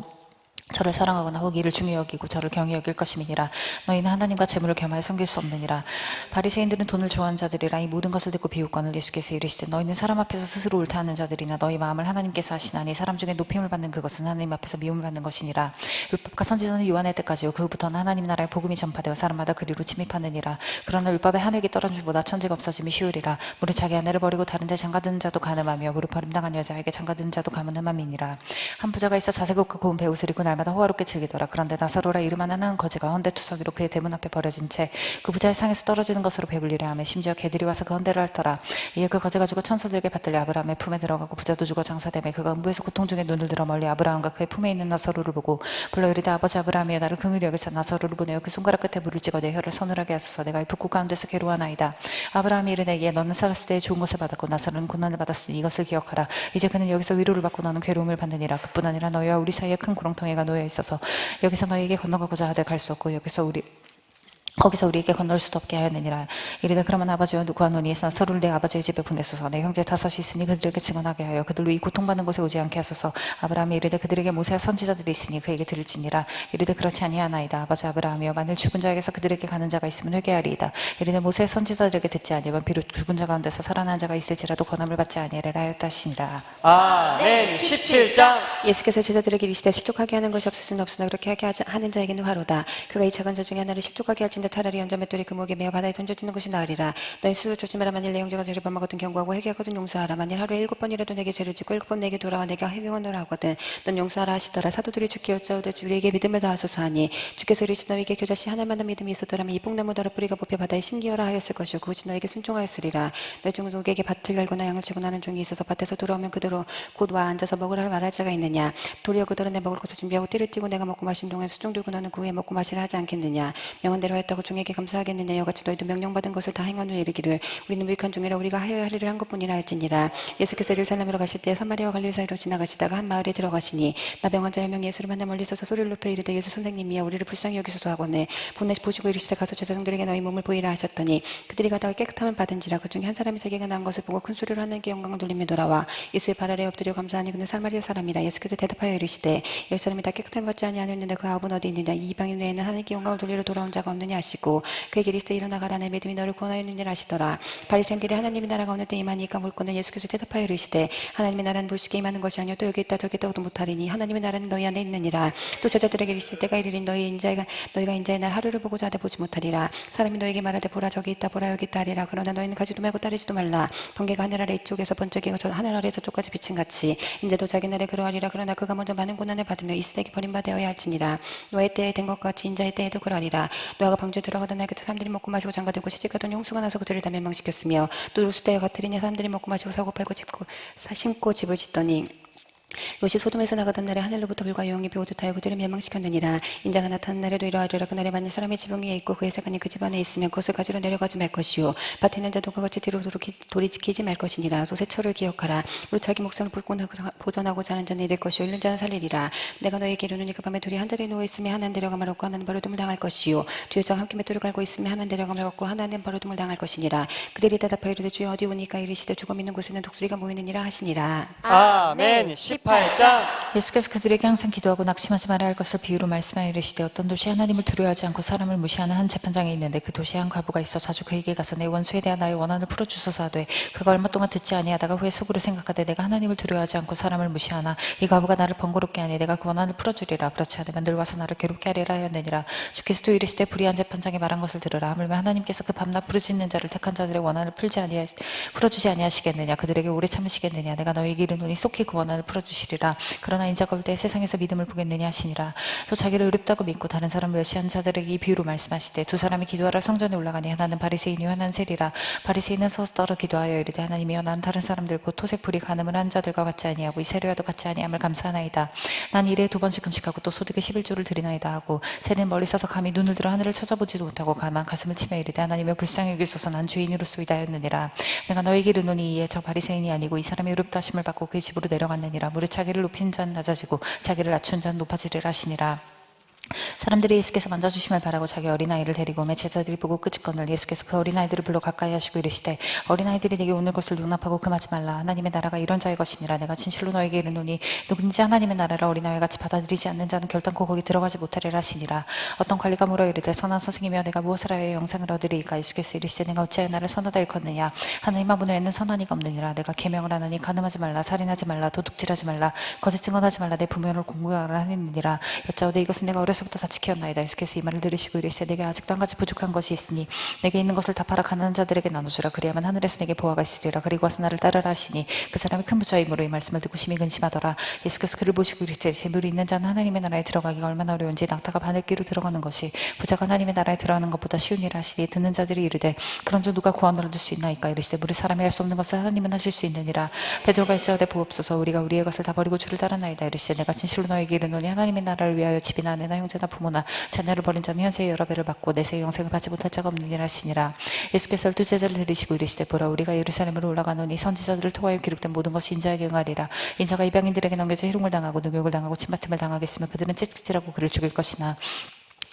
저를 사랑하거나 혹 이를 중히 여기고 저를 경히 여길 것임이니라. 너희는 하나님과 재물을 겸하여 섬길 수 없느니라. 바리새인들은 돈을 좋아하는 자들이라. 이 모든 것을 듣고 비웃거늘 예수께서 이르시되 너희는 사람 앞에서 스스로 옳다 하는 자들이나 너희 마음을 하나님께서 하시나니 사람 중에 높임을 받는 그것은 하나님 앞에서 미움을 받는 것이니라. 율법과 선지자는 요한의 때까지요 그 후부터는 하나님 나라의 복음이 전파되어 사람마다 그리로 침입하느니라. 그러나 율법의 한 획이 떨어짐보다 천지가 없어짐이 쉬우리라. 무릇 자기 아내를 버리고 다른 데 장가드는 자도 가늠하며 무릇 버림당한 여자에게 장가드는 자도 가늠함이니라. 한 부자가 있어 자색옷과 고운 배옷을 입고 날마다 호화롭게 즐기더라. 그런데 나사로라 이름 하는 거지가 헌대투석이로 그의 대문 앞에 버려진 채 그 부자의 상에서 떨어지는 것으로 배불리려 하며 심지어 개들이 와서 그 헌대를 핥더라. 이에 그 거지가 죽어 천사들에게 받들려 아브라함의 품에 들어가고 부자도 죽어 장사되매 그가 음부에서 고통 중에 눈을 들어 멀리 아브라함과 그의 품에 있는 나사로를 보고 불러 이르되 아버지 아브라함이여 나를 긍휼히 여기서 나사로를 보내어 그 손가락 끝에 물을 찍어 내 혀를 서늘하게 하소서. 내가 이 북극 가운데서 괴로워하나이다. 아브라함이 이르되 예 너는 살았을 때 좋은 것을 받았고 나사로는 고난을 받았으니 이것을 기억하라. 이제 그는 여기서 위로를 받고 너는 괴로움을 받느니라. 그뿐 아니라 너희와 우리 사이에 큰 구렁텅이가 놓여 있어서 여기서 너희에게 건너가고자 하되 갈 수 없고 거기서 우리에게 건널 수도 없게 하였느니라. 이르되 그러면 아버지와 구하노니 나사로를 내 아버지의 집에 보내소서. 내 형제 5이 있으니 그들에게 증언하게 하여 그들로 이 고통받는 곳에 오지 않게 하소서. 아브라함이 이르되 그들에게 모세와 선지자들이 있으니 그에게 들을지니라. 이르되 그렇지 아니하나이다. 아버지 아브라함이여 만일 죽은 자에게서 그들에게 가는 자가 있으면 회개하리이다. 이르되 모세의 선지자들에게 듣지 아니하면 비록 죽은 자 가운데서 살아난 자가 있을지라도 권함을 받지 아니하리라 하였다 하시니라. 아멘. 17장. 예수께서 제자들에게 이르시되 실족하게 하는 것이 없을 수는 없으나 그렇게 하는 자에게는 화로다. 그가 이 작은 자 중에 하나를 실족하게 할진대 차라리 연자 맷돌이 그 목에 매어 바다에 던져지는 것이 나으리라. 너희 스스로 조심하라. 만일 내 형제가 죄를 범하거든 경고하고 회개하거든 용서하라. 만일 하루에 7번이라도 내게 죄를 짓고 7번 내게 돌아와 내가 회개하노라 하거든 넌 용서하라 하시더라. 사도들이 주께 여짜오되 우리에게 믿음을 다하소서 하니 주께서 이르시되 너희에게 교자씨 하나만한 믿음이 있었더라면 이 뽕나무더러 뿌리가 뽑혀 바다에 심기어라 하였을 것이요 그것이 너에게 순종하였으리라. 너희 중 누구에게 밭을 갈거나 양을 치고 나는 종이 있어서 밭에서 돌아오면 그대로 곧 와 앉아서 먹으라 말할 자가 있느냐. 도리어 그들은 내 먹을 것을 준비하고 띠를 띠고 내가 먹고 마신 동안 수종 들고 너는 그 후에 먹고 마시라 하지 않겠느냐. 명언대로 하였다고 종에게 감사하겠느냐. 이같이 너희도 명령받은 것을 다 행한 후에 이르기를 우리는 무익한 종이라 우리가 하여야 할 일을 한 것뿐이라 할지니라. 예수께서 예루살렘으로 가실 때 사마리아와 갈릴리 사이로 지나가시다가 한 마을에 들어가시니 나병 환자의 명이 예수를 만나 멀리 서서 소리를 높여 이르되 예수 선생님이여 우리를 불쌍히 여기소서 하거늘 보시고 이르시되 가서 제자들에게 너희 몸을 보이라 하셨더니 그들이 가다가 깨끗함을 받은지라. 그 중에 한 사람이 자기가 낳은 것을 보고 큰 소리로 하나님께 영광을 돌리며 돌아와 예수의 발 아래에 엎드려 감사하니 그는 사마리아 사람이라. 예수께서 대답하여 이르시되 열 사람이 다 깨끗함을 받지 아니하였는데 그 아홉은 어디 있느냐. 이 이방인 외에는 하나님께 영광을 돌리러 돌아온 자가 없느냐 하시고 그에게 이르시되 일어나가라 내 믿음이 너를 구원하였느니라 하시더라. 바리새인들이 하나님의 나라가 어느 때 임하니까 물건을 예수께서 대답하여 이르시되 하나님의 나라는 물쉽게 임하는 것이 아니요 또 여기 있다 저기 있다고도 못하리니 하나님의 나라는 너희 안에 있느니라. 또 제자들에게 이르시되 때가 이르니 너희가 인자의 날 하루를 보고자 하되 보지 못하리라. 사람이 너희에게 말하되 보라 저기 있다 보라 여기 있다 하리라. 그러나 너희는 가지도 말고 따르지도 말라. 번개가 하늘 아래 이쪽에서 번쩍이고 하늘 아래 저쪽까지 비친 같이 인제도 자기 날에 그러하리라. 그러나 그가 먼저 많은 고난을 받으며 이 시대에 버림받아야 할지니라. 노아의 때에 된 것과 같이 인자의 때에도 그러하리라. 노아가 방주에 들어가던 날 그때 사람들이 먹고 마시고 장가들고 시집가더니 홍수가 나서 그들을 다 멸망시켰으며 또 롯의 때와 같으리니 사람들이 먹고 마시고 사고 팔고 심고 집을 짓더니 롯이 소돔에서 나가던 날에 하늘로부터 불과 영이 비오듯 하여 그들을 멸망시켰느니라. 인자가 나타난 날에도 이러하리라. 그날에 만일 사람의 지붕 위에 있고 그의 세간이 그 집 안에 있으면 그것을 가지러 내려가지 말 것이요 밭에 있는 자도 그같이 뒤로 돌이 지키지 말 것이니라. 롯의 처를 기억하라. 롯 자기 목숨을 보존하고자 하는 자는 잃을 것이요 잃는 자는 살리리라. 내가 너에게 이르노니 그 밤에 둘이 한 자리에 누워 있으면 하나는 데려감을 얻고 하나는 버려둠을 당할 것이요 두 여자가 함께 맷돌을 갈고 있으면 하나는 데려감을 얻고 하나는 버려둠을 당할 것이니라. 그들이 대답하여 이르되 주여 어디 오니까 이르시되 죽어 있는 곳에는 독수리가 모이느니라 하시니라. 아멘. 18장. 예수께서 그들에게 항상 기도하고 낙심하지 말아야 할 것을 비유로 말씀하여 이르시되 어떤 도시에 하나님을 두려워하지 않고 사람을 무시하는 한 재판장이 있는데 그 도시에 한 과부가 있어 자주 그에게 가서 내 원수에 대한 나의 원한을 풀어주소서 하되 그가 얼마 동안 듣지 아니하다가 후에 속으로 생각하되 내가 하나님을 두려워하지 않고 사람을 무시하나 이 과부가 나를 번거롭게 하니 내가 그 원한을 풀어주리라. 그렇지 않으면 늘 와서 나를 괴롭게 하리라 하였느니라. 주께서 또 이르시되 불의한 재판장이 말한 것을 들으라. 하물며 하나님께서 그 밤낮 부르짖는 자를 택한 자들의 원한을 풀어주지 아니하시겠느냐. 그들에게 오래 참으시겠느냐. 내가 너에게 이르노니 속히 그 원한을 풀어주시리라. 그러나 인자가 올 때 세상에서 믿음을 보겠느냐 하시니라. 또 자기를 의롭다고 믿고 다른 사람을 멸시한 자들에게 이 비유로 말씀하시되 두 사람이 기도하러 성전에 올라가니 하나는 바리새인이요 하나는 세리라. 바리새인은 서서 떨어 기도하여 이르되 하나님이여 난 다른 사람들 곧 토색 불이 간음을 한 자들과 같지 아니하고 이 세리와도 같지 아니함을 감사하나이다. 난 일에 2번씩 금식하고 또 소득에 11조를 드리나이다 하고 세리는 멀리 서서 감히 눈을 들어 하늘을 쳐다보지도 못하고 가만 가슴을 치며 이르되 하나님의 불쌍히 여기소서 난 죄인으로소이다 하였느니라. 내가 너에게 이르노니 이에 저 바리새인이 아니고 이 사람이 의롭다 하심을 받고 그의 집으로 내려갔느니라. 무릇 자기를 높이는 자는 낮아지고 자기를 낮춘 자는 높아지리라 하시니라. 사람들이 예수께서 만져주심을 바라고 자기 어린아이를 데리고 오매 제자들이 보고 끄집거늘 예수께서 그 어린아이들을 불러 가까이 하시고 이르시되 어린아이들이 내게 오는 것을 용납하고 금하지 말라. 하나님의 나라가 이런 자의 것이니라. 내가 진실로 너에게 이르노니 누구든지 하나님의 나라를 어린아이와 같이 받아들이지 않는 자는 결단코 거기 들어가지 못하리라 하시니라. 어떤 관리가 물어 이르되 선한 선생님이여 내가 무엇을 하여 영생을 얻으리이까. 예수께서 이르시되 내가 어찌하여 나를 선하다 일컫느냐. 하나님 아버지에는 선한 이가 없느니라. 내가 계명을 하느니 간음하지 말라 살인하지 말라 도둑질하지 말라 거짓 증언하지 말라 내 부모를 공부하라 하느니라. 여짜오되 이것은 내가 어려서부터 다 지켰나이다. 예수께서 이 말을 들으시고 이르시되 내게 아직도 한 가지 부족한 것이 있으니 내게 있는 것을 다 팔아 가난한 자들에게 나눠주라. 그리하면 하늘에서 내게 보화가 있으리라. 그리고 와서 나를 따르라 하시니 그 사람이 큰 부자이므로 이 말씀을 듣고 심히 근심하더라. 예수께서 그를 보시고 이르시되 재물이 있는 자는 하나님의 나라에 들어가기가 얼마나 어려운지 낙타가 바늘기로 들어가는 것이 부자가 하나님의 나라에 들어가는 것보다 쉬운 일을 하시니 듣는 자들이 이르되 그런즉 누가 구원을 얻을 수 있나이까. 이르시되 무릇 사람이 할 수 없는 것을 하나님은 하실 수 있느니라. 베드로가 여짜오되 보옵소서 우리가 우리의 것을 다 버리고 주를 따르나이다. 이르시되 내가 진실로 너에게 이르노니 하나님의 나라를 위하여 집이나 아내나 형제나 부모나 자녀를 버린 자는 현세의 여러 배를 받고 내세의 영생을 받지 못할 자가 없느니라 하시니라. 예수께서 12제자를 들이시고 이르시되 보라 우리가 예루살렘으로 올라가노니 선지자들을 통하여 기록된 모든 것이 인자에게 응하리라. 인자가 이방인들에게 넘겨져 희롱을 당하고 능욕을 당하고 침뱉음을 당하겠으며 그들은 찌찌질하고 그를 죽일 것이나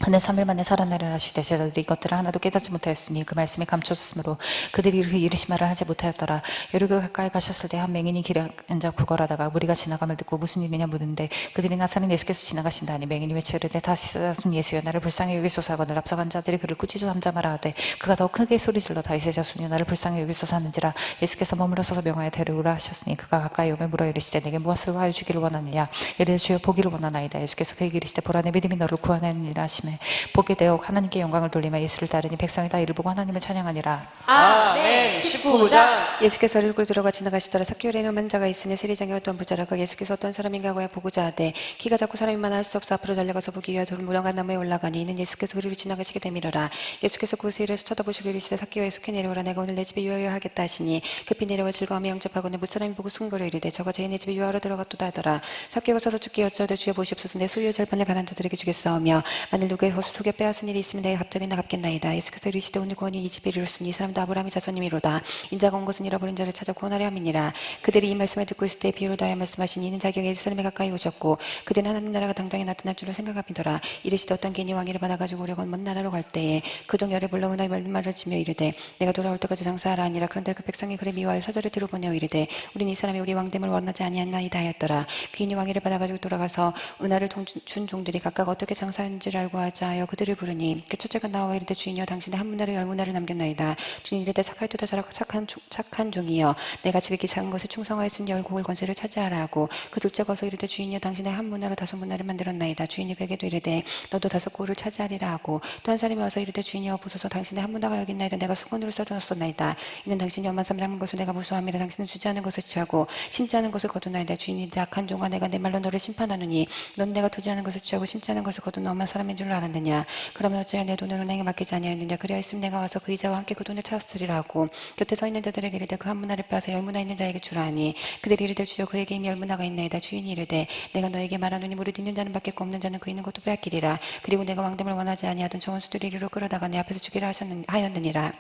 그는 3일 만에 살아나리라 하시되 제자들이 이것들을 하나도 깨닫지 못하였으니 그 말씀이 감춰졌으므로 그들이 그 이르신 말을 하지 못하였더라. 여리고 가까이 가셨을 때 한 맹인이 길에 앉아 구걸하다가 무리가 지나감을 듣고 무슨 일이냐 묻는데 그들이 나사렛 예수께서 지나가신다니. 맹인이 외쳐 이르되 다윗의 예수여 나를 불쌍히 여기소서 하거늘 앞서간 자들이 그를 꾸짖어 삼자마라 하되 그가 더 크게 소리질러 다윗의 자손이여 나를 불쌍히 여기소서 하는지라. 예수께서 머물러 서서 명하여 데려오라 하셨으니 그가 가까이 오매 물어 이르시되 내게 무엇을 하여 주기를 원하느냐. 이르되 주여 보기를 원하나이다. 예수께서 그에게 이르시되 보라 내 믿음이 너를 구원하느니라 하시매 보게 되어 하나님께 영광을 돌리며 예수를 따르니 백성이 다 이를 보고 하나님을 찬양하니라. 아멘. 19장. 예수께서 얼굴 들어가 지나가시더라. 삭개오에 오는 자가 있으니 세리장의 어떤 부자라가 예수께서 어떤 사람인가 하고야 보고자 하되 키가 작고 사람이 많아 할 수 없어 앞으로 달려가서 보기 위하여 돌무령한 나무에 올라가니 이는 예수께서 그리로 지나가시게 되밀어라. 예수께서 그곳에 이르서 쳐다보시고 이르시되 삭개오야 속히 내려오라. 내가 오늘 내 집에 유하여 하겠다 하시니 급히 내려와 즐거움에 영접하고는 무사람이 보고 숭고려 이르되 저가 저희 내 집에 유하러 들어갔도다 하더라. 삭개오가 서서 주께 여짜오되 주여 보시옵소서 내 소유의 절반을 가난한 자들에게 주겠사오며 만일 누구의 것을 속여 빼앗은 일이 있으면 내가 갑자기 나갚겠나이다. 예수께서 이르시되 오늘 구원이 이 집에 이르렀으니 이 사람도 아브라함의 자손이미로다. 인자가 온 것은 잃어버린 자를 찾아 구원하려 함이니라. 그들이 이 말씀을 듣고 있을 때 비유를 더하여 말씀하시니 이는 자기가 예루살렘에 가까이 오셨고 그들은 하나님 나라가 당장에 나타날 줄로 생각하더라. 이르시되 어떤 개인이 왕위를 받아가지고 오려고 먼 나라로 갈 때에 그종 열에 불러 은하의 말을 지며 이르되 내가 돌아올 때까지 장사하라 하니라. 그런데 그 백성이 그를 미워하여 사절을 들어보내어 이르되 우린 이 사람이 우리 왕됨을 원하지 아니하나이다 하였더라. 귀인이 왕위를 받아가지고 돌아가서 은하를 준 종들이 각각 어떻게 장사하는지를 알고 하자 하여 그들을 부르니 그 첫째가 나와 이르되 주인이여 당신의 한 문화를 열 문화를 남겼나이다. 주인이 이르되 착할도다 착한 종이여 내가 지극히 작은 것에 충성하였으니 열 곡을 권세를 차지하라 하고 그 둘째가 어서 이르되 주인이여 당신의 한 문화로 5문화를 만들었나이다. 주인이 그에게도 이르되 너도 5골을 차지하리라 하고 또 한 사람이 와서 이르되 주인이여 보소서 당신의 한 문화가 여기 있나이다. 내가 수건으로 써두었나이다. 이는 당신이 엄한 삶을 하는 것을 내가 무수함이라. 당신은 주지 않은 것을 취하고 심지 않은 것을 거두나이다. 주인이 악한 종아 내가 내 말로 너를 심판하노니 넌 내가 두지 않은 것을 취하고 심지 않은 것을 거두는 엄한 사람인 줄로 줄 알았느냐? 그러면 어찌하여 내 돈을 은행에 맡기지 아니하였느냐? 그리하였으면 내가 와서 그 이자와 함께 그 돈을 찾았으리라고. 곁에 서 있는 자들에게 이르되 그 한 문화를 빼앗아 열 문화 있는 자에게 주라니. 그들이 이르되 주여 그에게 이미 열 문화가 있나이다. 주인이 이르되 내가 너에게 말하노니 무릇 있는 자는 받겠고 없는 자는 그 있는 것도 빼앗기리라. 그리고 내가 왕됨을 원하지 아니하던 저 원수들을 이리로 끌어다가 내 앞에서 죽이라 하였느니라.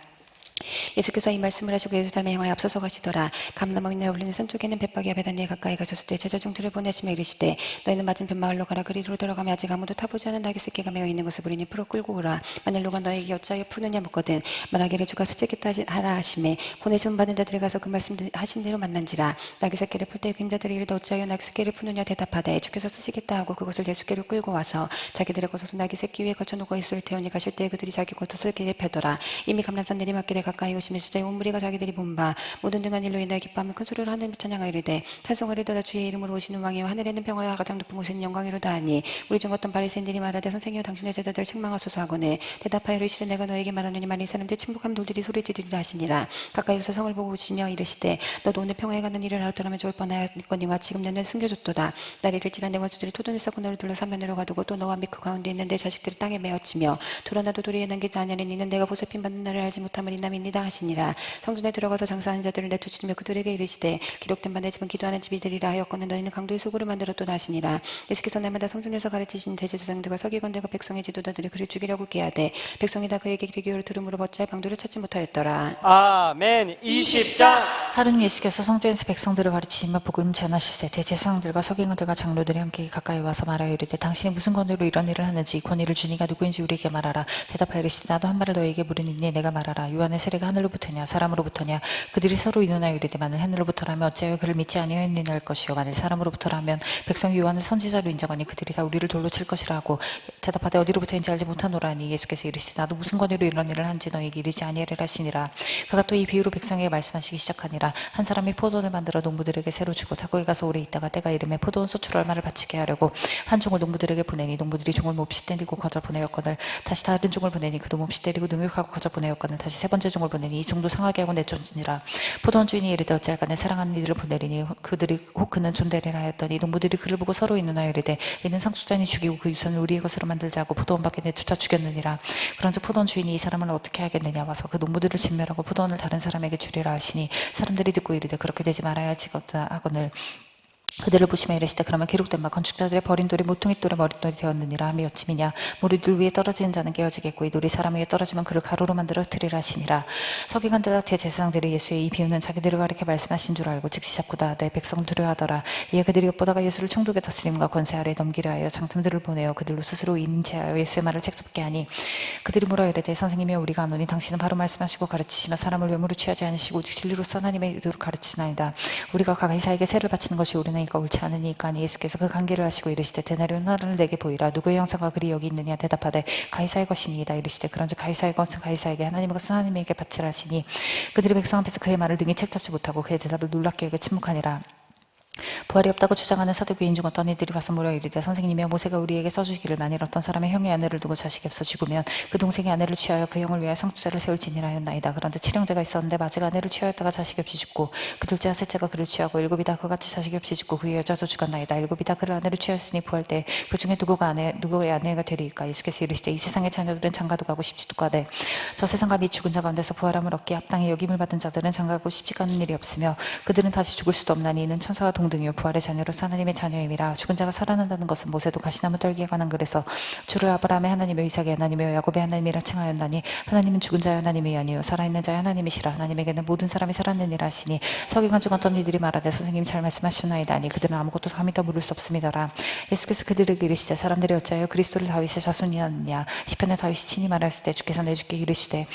예수께서 이 말씀을 하시고 예루살렘에 향하여 앞서서 가시더라. 감람원이나 올리는 산 쪽에 있는 벳박이와 베다니에 가까이 가셨을 때 제자 중 둘을 보내시며 이르시되 너희는 맞은편 마을로 가라. 그리로 들어가며 아직 아무도 타보지 않은 낙이 새끼가 매어 있는 것을 보리니 풀어 끌고 오라. 만일 누가 너에게 어찌하여 푸느냐 묻거든 말하기를 주가 스치겠다 하라 하시매 보내시면 받은 자들이 가서 그 말씀 하신 대로 만난지라. 낙이 새끼를 풀 때 그림자들이 이르되 어찌하여 낙이 새끼를 푸느냐 대답하되 주께서 쓰시겠다 하고 그것을 예수께로 끌고 와서 자기들의 겉옷을 낙이 새끼 위에 거쳐놓고 있을 태우니 가실 때 그들이 자기 겉옷을 길에 패더라. 이미 감람산 내리막길에 가까이 오시며 주자의 온 무리가 자기들이 본바 모든 등한 일로 인하여 기뻐하며 큰 소리로 하늘을 찬양하여 이르되 찬송하리로다 주의 이름으로 오시는 왕이여 하늘에는 평화와 가장 높은 곳에는 영광이로다 하니. 우리 중 어떤 바리새인들이 말하되 선생이여 당신의 제자들 책망하소서 하거늘 대답하여 이르시되 내가 너에게 말하노니 만일 사람들이 침묵하면 돌들이 소리 지르리라 하시니라. 가까이 오사 성을 보고 오시며 이르시되 너도 오늘 평화에 가는 일을 알았더라면 좋을 뻔하였거니와 지금 내 눈에 숨겨줬도다. 날 잃을지라 내 원수들이 토돈을 쌓고 너를 둘러 사면으로 가두고 또 너와 및 그 가운데 있는 내 자식들을 땅에 메어치며 돌아나도 도리에 남기지 아니하니 이는 내가 보살핌 받는 날을 알지 못함을 인함이니이다 하시니라. 성전에 들어가서 장사하는 자들을 내쫓으며 그들에게 이르시되 기록된 바 내 집은 기도하는 집이되리라 하였거늘 너희는 강도의 소굴을 만들었도다 하시니라. 예수께서 날마다 성전에서 가르치신 대제사장들과 서기관들과 백성의 지도자들이 그를 죽이려고 꾀하되 백성이 다 그에게 기르기를 들음으로 벗자의 방도를 찾지 못하였더라. 아멘. 20장. 하루는 예수께서 성전에서 백성들을 가르치시며 복음을 전하실세 대제사장들과 서기관들과 장로들이 함께 가까이 와서 말하여 이르되 당신이 무슨 권위로 이런 일을 하는지 권위를 주니가 누구인지 우리에게 말하라. 대답하여 이르시되 나도 한 말을 너에게 물으니 내가 말하라. 요한의 세례가 하늘로부터냐 사람으로부터냐? 그들이 서로 의논하여 이르되 만일 하늘로부터라면 어찌하여 그를 믿지 아니하였느냐 할 것이요 만일 사람으로부터라면 백성이 요한을 선지자로 인정하니 그들이 다 우리를 돌로 칠 것이라 하고 대답하되 어디로부터인지 알지 못하노라니. 예수께서 이르시되 나도 무슨 권위로 이런 일을 한지 너에게 이르지 아니하리라 하시니라. 그가 또 이 비유로 백성에게 말씀하시기 시작하니라. 한 사람이 포도원을 만들어 농부들에게 새로 주고 타국에 가서 오래 있다가 때가 이르매 포도원 소출 얼마를 바치게 하려고 한 종을 농부들에게 보내니 농부들이 종을 몹시 때리고 거저 보내었거늘 다시 다른 종을 보내니 그도 몹시 때리고 능욕하고 거저 보내었거늘 다시 세 번째 종을 보내니 이 종도 상하게 하고 내쫓으니라. 포도원 주인이 이르되 어찌할까 내 사랑하는 이들을 보내리니 그들이 혹 그는 존대리라 하였더니 농부들이 그를 보고 서로 의논하여 이르되 이는 상속자니 죽이고 그 유산을 우리의 것으로 만들자 하고 포도원 밖에 내쫓아 죽였느니라. 그런즉 포도원 주인이 이 사람을 어떻게 하겠느냐 와서 그 농부들을 진멸하고 포도원을 다른 사람에게 주리라 하시니 사람들이 듣고 이르되 그렇게 되지 말아야 할지거다 하거늘 그들을 보시며 이르시되 그러면 기록된 바 건축자들의 버린 돌이 모퉁이 돌의 머릿돌이 되었느니라 함이 어찌미냐. 무리들 위에 떨어지는 자는 깨어지겠고 이 돌이 사람 위에 떨어지면 그를 가루로 만들어 흩으리라 하시니라. 서기관들과 대제사장들이 예수의 이 비유는 자기들을 가리켜 말씀하신 줄 알고 즉시 잡고다 내 백성 두려워하더라. 이에 그들이 엿보다가 예수를 총독의 다스림과 권세 아래 넘기려 하여 장탐들을 보내어 그들로 스스로 인체하여 예수의 말을 책잡게 하니 그들이 물어 이르되 선생님이여 우리가 아노니 당신은 바로 말씀하시고 가르치시며 사람을 외모로 취하지 않으시고 오직 진리로서 하나님의 의도로 가르치나이다. 우리가 가이사에게 세를 바치는 것이 옳으니까 옳지 않으니까. 아니 예수께서 그 관계를 하시고 이르시되 대나리온 하나를 내게 보이라. 누구의 형상과 글이 여기 있느냐 대답하되 가이사의 것이니이다. 이르시되 그런즉 가이사의 것은 가이사에게 하나님의 것은 하나님에게 바치라 하시니 그들이 백성 앞에서 그의 말을 능히 책잡지 못하고 그의 대답을 놀랍게 여겨 침묵하니라. 부활이 없다고 주장하는 사두개인 중 어떤 이들이 와서 물어 이르되 선생님이여 모세가 우리에게 써주기를 만일 어떤 사람의 형의 아내를 두고 자식이 없어 죽으면 그 동생의 아내를 취하여 그 형을 위하여 상속자를 세울지니라 하였나이다. 그런데 7형제가 있었는데 마지가 아내를 취하였다가 자식이 없이 죽고 그 둘째와 셋째가 그를 취하고 7이 다 그같이 자식이 없이 죽고 그 여자도 죽었나이다. 7이 다 그를 아내를 취하였으니 부활 때 그 중에 누구의 아내가 되리이까. 예수께서 이르시되 이 세상의 자녀들은 장가도 가고 십지도 가되 저 세상과 및 죽은 자 가운데서 부활함을 얻기에 합당히 여김을 받은 자들은 장가가고 십지 가는 일이 없으며 그들은 다시 죽을 수도 없나니 이는 천사와 동등이요 부활의 자녀로서 하나님의 자녀임이라. 죽은 자가 살아난다는 것은 모세도 가시나무 떨기에 관한 글에서 주를 아브라함의 하나님의 이삭의 하나님의 야곱의 하나님이라 칭하였나니 하나님은 죽은 자의 하나님이 아니요 살아있는 자의 하나님이시라. 하나님에게는 모든 사람이 살았느니라 하시니 서기관 중 어떤 이들이 말하되 선생님 잘 말씀하시나이다. 아니 그들은 아무것도 감히다 물을 수 없음이더라. 예수께서 그들에게 이르시되 사람들이 어찌하여 그리스도를 다윗의 자손이었느냐. 시편에 다윗이 친히 말하였을 때 주께서 내 주께 이르시되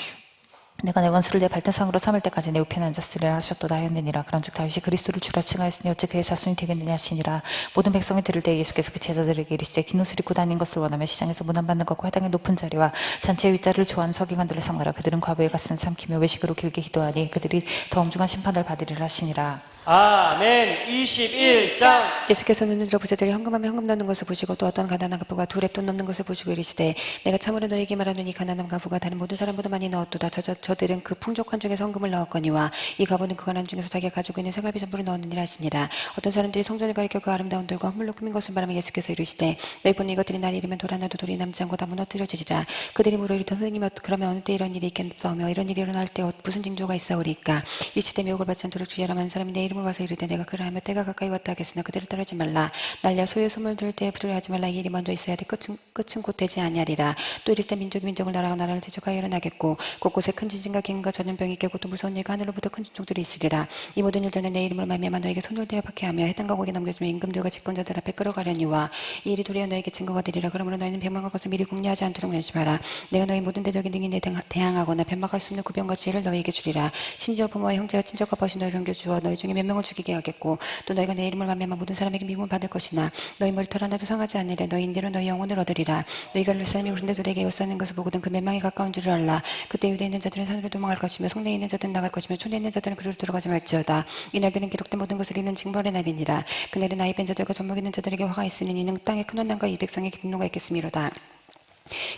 내가 내 원수를 내 발등상으로 삼을 때까지 내 우편에 앉았으리라 하셨도다 하였느니라. 그런즉 다윗이 그리스도를 주라 칭하였으니 어찌 그의 자손이 되겠느냐 하시니라. 모든 백성이 들을 때 예수께서 그 제자들에게 이르시되 긴 옷을 입고 다니는 것을 원하며 시장에서 문안받는 것과 회당의 높은 자리와 잔치의 윗자리를 좋아하는 서기관들을 삼가라. 그들은 과부의 가슴을 삼키며 외식으로 길게 기도하니 그들이 더 엄중한 심판을 받으리라 하시니라. 아멘. 21장. 예수께서 눈을 들어 부자들이 헌금하며 헌금 넣는 것을 보시고 또 어떤 가난한 가부가 두 랩돈 넣는 것을 보시고 이르시되 내가 참으로 너에게 말하노니 가난한 가부가 다른 모든 사람보다 많이 넣었도다. 저들은 그 풍족한 중에서 헌금을 넣었거니와 이 가부는 그 가난 중에서 자기가 가지고 있는 생활비 전부를 넣었느니라 하시니라. 어떤 사람들이 성전을 가리켜 그 아름다운 돌과 헌물로 꾸민 것을 바라며 예수께서 이르시되 너희 보는 이것들이 날이 이르면 돌아나도 돌이 남지 않고 다 무너뜨려지리라. 그들이 물어 이르되 선생님 그러면 어느 때 이런 일이 있겠사오며 이런 일이 일어날 때 무슨 징조가 있사오리까. 이시되 미혹을 받지 않도록 주의하라. 많은 사람이 내 이름을 와서 이르되 내가 그라 하며 때가 가까이 왔다 하겠으나 그들을 따르지 말라. 날려 소의 소물 들을 때에 두려워하지 말라. 이 일이 먼저 있어야 돼 끝은 곧 되지 아니하리라. 또 이르시되 민족이 민족을 나라가 나라를 대적하여 일어나겠고 곳곳에 큰 지진과 기근과 전염병이 있겠고 또 무서운 일과 하늘로부터 큰 진종들이 있으리라. 이 모든 일 전에 내 이름으로 말미암아 너에게 손을 대어 박해하며 해당과 곡에 넘겨주며 임금들과 집권자들 앞에 끌어가려니와 이 일이 도리어 너에게 증거가 되리라. 그러므로 너희는 변망할 것을 미리 궁리하지 않도록 명심하라. 내가 너희 모든 대적인 등이 내 대항하거나 변막할 수 없는 구병과 지혜를 너희에게 주리라. 심지어 부모와 형제와 친척과 벗이 너희를 옮겨주어 너희 중에 몇 명을 죽이게 하겠고 또 너희가 내 이름을 말미암아 모든 사람에게 미움을 받을 것이나 너희 머리털 하나도 상하지 않으려 너희 인대로 너희 영혼을 얻으리라. 너희가 예루살렘이 그런데 돌에게 에워싸는 것을 보거든 그 멸망이 가까운 줄을 알라. 그때 유대에 있는 자들은 산으로 도망할 것이며 성내에 있는 자들은 나갈 것이며 촌에 있는 자들은 그리로 들어가지 말지어다. 이 날들은 기록된 모든 것을 이루는 징벌의 날이니라. 그날은 나이 뺀 자들과 젖먹 있는 자들에게 화가 있으니 이는 땅에 큰 원난과 이 백성에게 분노가 있겠음이로다.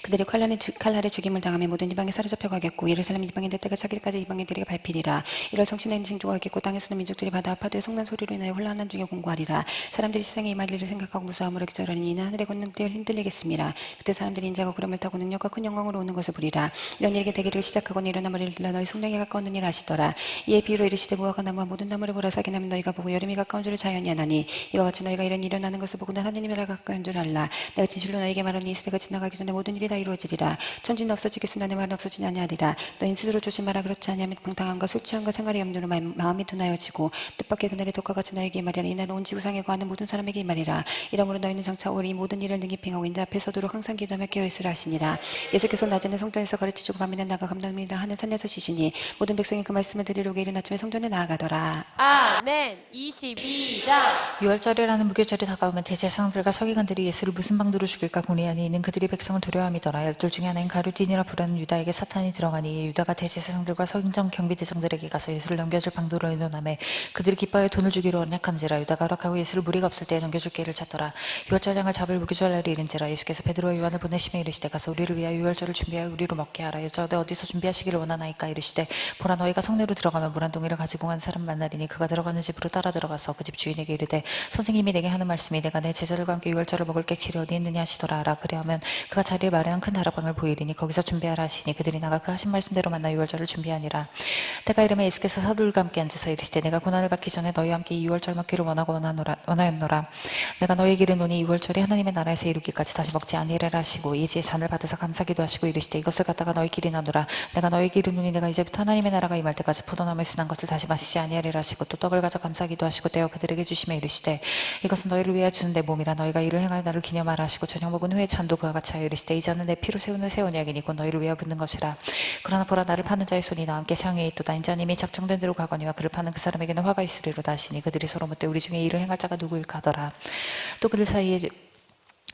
그들이 칼날에 죽임을 당하며 모든 이방에 사로잡혀 가겠고 예루살렘 이방인들 때가 차기까지 이방인들에게 밟히리라. 이럴 성신에 있는 징조가 있겠고 땅에서는 민족들이 바다 파도의 성난 소리로 인하여 혼란한 중에 공고하리라. 사람들이 세상에 임할 일을 생각하고 무서움으로 기절하니 이는 하늘의 권능들이 흔들리겠습니다. 그때 사람들이 인자가 구름을 타고 능력과 큰 영광으로 오는 것을 보리라. 이런 일이 되기를 시작하고는 일어나 머리를 들러 너희 숙명에 가까운 일 아시더라. 이에 비유로 이르시되 무화과 나무와 모든 나무를 보라. 사기나무는 너희가 보고 여름이 가까운 줄을 자연히 아나니 이와 같이 너희가 이런 일이 일어나는 것을 보고 하나님의 나라가 가까운 줄 알라. 내가 진실로 너희에게 말하니 이 시대가 지나가기 전에 모든 일이 다 이루어지리라. 천지는 없어지겠으나 내 말은 없어지지 아니하리라. 너희는 스스로 조심하라. 그렇지 아니하면 방탕함과 술 취함과 생활의 염려로 마음이 둔하여지고 뜻밖의 그날의 독과 같이 너에게 말이라. 이날은 온 지구상에 거하는 모든 사람에게 말이라. 이러므로 너희는 장차 올 이 모든 일을 능히 행하고 인자 앞에 서도록 항상 기도하며 깨어있으라 하시니라. 예수께서 낮에는 성전에서 가르치시고 밤에는 나가 감당이라 하는 산에서 쉬시니 모든 백성이 그 말씀을 들으려고 이른 아침에 성전에 나아가더라. 아멘. 22장. 유월절이라는 무교절이 다가오면 대제사장들과 서기관들이 예수를 무슨 방도로 죽일까 궁리하니 이는 그들이 백성을 두려워함이더라. 열둘 중에 하나인 가룟디니라 부르는 유다에게 사탄이 들어가니 유다가 대제사장들과 서기관 경비대장들에게 가서 예수를 넘겨줄 방도로 의논하매 그들이 기뻐하여 돈을 주기로 언약한지라. 유다가 허락하고 예수를 무리가 없을 때에 넘겨줄 기회를 찾더라. 유월절량을 잡을 무교절 날이 이른지라. 예수께서 베드로와 요한을 보내시며 이르시되 가서 우리를 위하여 유월절을 준비하여 우리로 먹게 하라. 여자오되 어디서 준비하시기를 원하나이까. 이르시되 보라 너희가 성내로 들어가면 물 한 동이를 가지고 간 사람 만나리니 그가 들어가는 집으로 따라 들어가서 그 집 주인에게 이르되 선생님이 내게 하는 말씀이 내가 내 제자들과 함께 유월절을 먹을 객실이 어디 있느냐 하시더라 하라. 그리하면 그가 자리에 마련한 큰 다락방을 보이리니 거기서 준비하라 하시니 그들이 나가 그 하신 말씀대로 만나 유월절을 준비하니라. 때가 이르면 예수께서 사도들과 함께 앉으사 이르시되 내가 고난을 받기 전에 너희와 함께 이 유월절 먹기를 원하였노라. 내가 너희에게 이르노니 유월절이 하나님의 나라에서 이루기까지 다시 먹지 아니하리라 하시고 이제 잔을 받으사 감사기도 하시고 이르시되 이것을 갖다가 너희끼리 나누라. 내가 너희에게 이르노니 내가 이제부터 하나님의 나라가 임할 때까지 포도나무에 순한 것을 다시 마시지 아니하리라 하시고 또 떡을 가져 감사기도 하시고 떼어 그들에게 주시며 이르시되 이것은 너희를 위하여 주는 내 몸이라. 너희가 이를 행하여 나를 기념하라 하시고 저녁 먹은 후에 잔도 그와 같이 하여 이르시되 이 잔은 내 피로 세우는 새 언약이니 곧 너희를 위하여 붓는 것이라. 그러나 보라 나를 파는 자의 손이 나와 함께 상위에 있도다. 인자는 이미 작정된 대로 가거니와 그를 파는 그 사람에게는 화가 있으리로다 하시니 그들이 서로 묻되 우리 중에 이를 행할 자가 누구일까 하더라.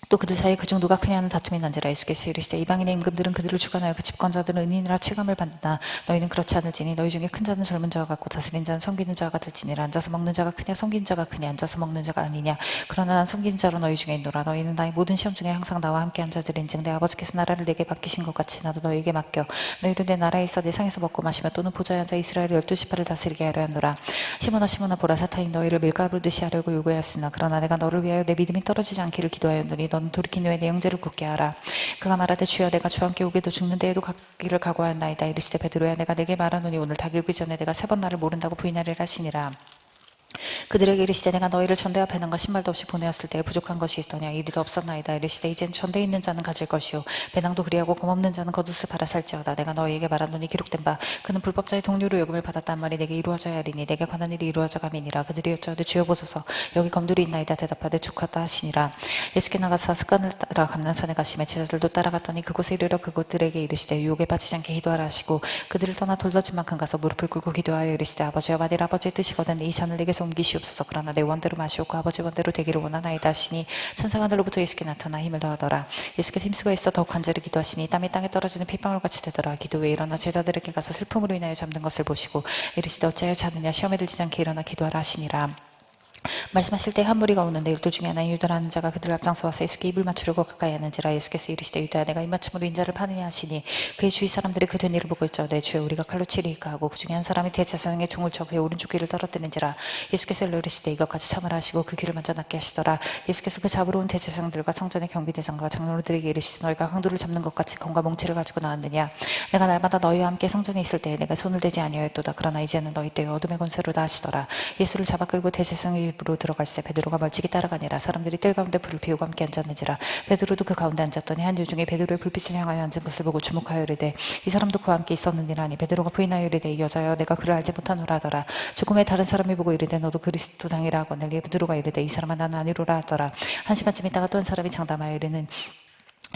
또 그들 사이에 그중 누가 크냐 하는 다툼이 난지라. 예수께서 이르시되 이방인의 임금들은 그들을 주관하여 그 집권자들은 은인이라 체감을 받는다. 너희는 그렇지 않을지니 너희 중에 큰 자는 젊은 자와 같고 다스린 자는 섬기는 자와 같을지니라. 앉아서 먹는 자가 크냐 섬기는 자가 크냐. 앉아서 먹는 자가 아니냐. 그러나 난 섬기는 자로 너희 중에 있노라. 너희는 나의 모든 시험 중에 항상 나와 함께 앉아들인즉 내 아버지께서 나라를 내게 맡기신 것 같이 나도 너희에게 맡겨 너희도 내 나라에 있어 내 상에서 먹고 마시며 또는 보좌에 앉아 이스라엘의 12지파를 다스리게 하려 하노라. 시몬아 보라 사탄이 너희를 밀가루듯이 하려고 요구하였으나 그러나 내가 너를 위하여 내 믿음이 떨어지지 않기를 기도하였노니 너는 돌이킨 후에 내 형제를 굳게 하라. 그가 말하되 주여 내가 주와 함께 오게도 죽는 데에도 가기를 각오하였나이다. 이르시되 베드로야 내가 내게 말하노니 오늘 닭 일기 전에 내가 3번 나를 모른다고 부인하리라 하시니라. 그들에게 이르시되 내가 너희를 전대와 배낭과 신발도 없이 보내었을 때에 부족한 것이 있더냐. 이리도 없었나이다. 이르시되 이젠 전대 있는 자는 가질 것이요 배낭도 그리하고 검없는 자는 겉옷을 팔아 살지어다. 내가 너희에게 말하노니 기록된 바 그는 불법자의 동류로 요금을 받았단 말이 내게 이루어져야 하리니 내게 관한 일이 이루어져 감이니라. 그들이 여짜오되 주여 보소서 여기 검들이 있나이다. 대답하되 족하다 하시니라. 예수께 나가사 습관을 따라 감난산에 가시며 제자들도 따라갔더니 그곳에 이르러 그곳들에게 이르시되 유혹에 빠지지 않게 기도하라 하시고 그들을 떠나 돌더진만큼 가서 무릎을 꿇고 기도하여 이르시되 아버지여 만일 아버지의 뜻이거든 이 잔을 내게서 옮기시옵소서. 그러나 내 원대로 마시옵고 아버지 원대로 되기를 원하나이다 하시니 천사가 하늘로부터 예수께 나타나 힘을 더하더라. 예수께서 힘쓰고 있어 더욱 간절히 기도하시니 땀이 땅에 떨어지는 핏방울 같이 되더라. 기도 후에 일어나 제자들에게 가서 슬픔으로 인하여 잠든 것을 보시고 이르시되 어찌하여 자느냐 시험에 들지 않게 일어나 기도하라 하시니라. 말씀하실 때 한 무리가 오는데 열두 중에 하나인 유다라는 자가 그들 앞장서 와서 예수께 입을 맞추려고 가까이 하는지라. 예수께서 이르시되 유다야 내가 입맞춤으로 인자를 파느냐 하시니 그의 주위 사람들이 그 된 일을 보고 있자되 주여 우리가 칼로 치리이까 하고 그 중에 한 사람이 대제사장의 종을 쳐 그의 오른쪽 귀를 떨어뜨린지라. 예수께서 일러 이르시되 이것까지 참으라 하시고 그 귀를 먼저 낫게 하시더라. 예수께서 그 잡으러 온 대제사장들과 성전의 경비대장과 장로들에게 이르시되 너희가 강도를 잡는 것 같이 검과 몽치를 가지고 나왔느냐. 내가 날마다 너희와 함께 성전에 있을 때에 내가 손을 대지 아니하였도다. 그러나 이제는 너희 때에 어둠의 권세로다 하시더라. 예수를 잡아 끌고 대제사장의 입으로 들어갈새 베드로가 멀찍이 따라가니라. 사람들이 뜰 가운데 불을 피우고 함께 앉았는지라. 베드로도 그 가운데 앉았더니 한 여중에 베드로의 불빛을 향하여 앉은 것을 보고 주목하여 이르되 이 사람도 그와 함께 있었느니라니. 베드로가 부인하여 이르되 이 여자여 내가 그를 알지 못하노라 하더라. 조금의 다른 사람이 보고 이르되 너도 그리스도당이라 하거늘 베드로가 이르되 이 사람아 나는 아니로라 하더라. 한 시간쯤 있다가 또 한 사람이 장담하여 이르는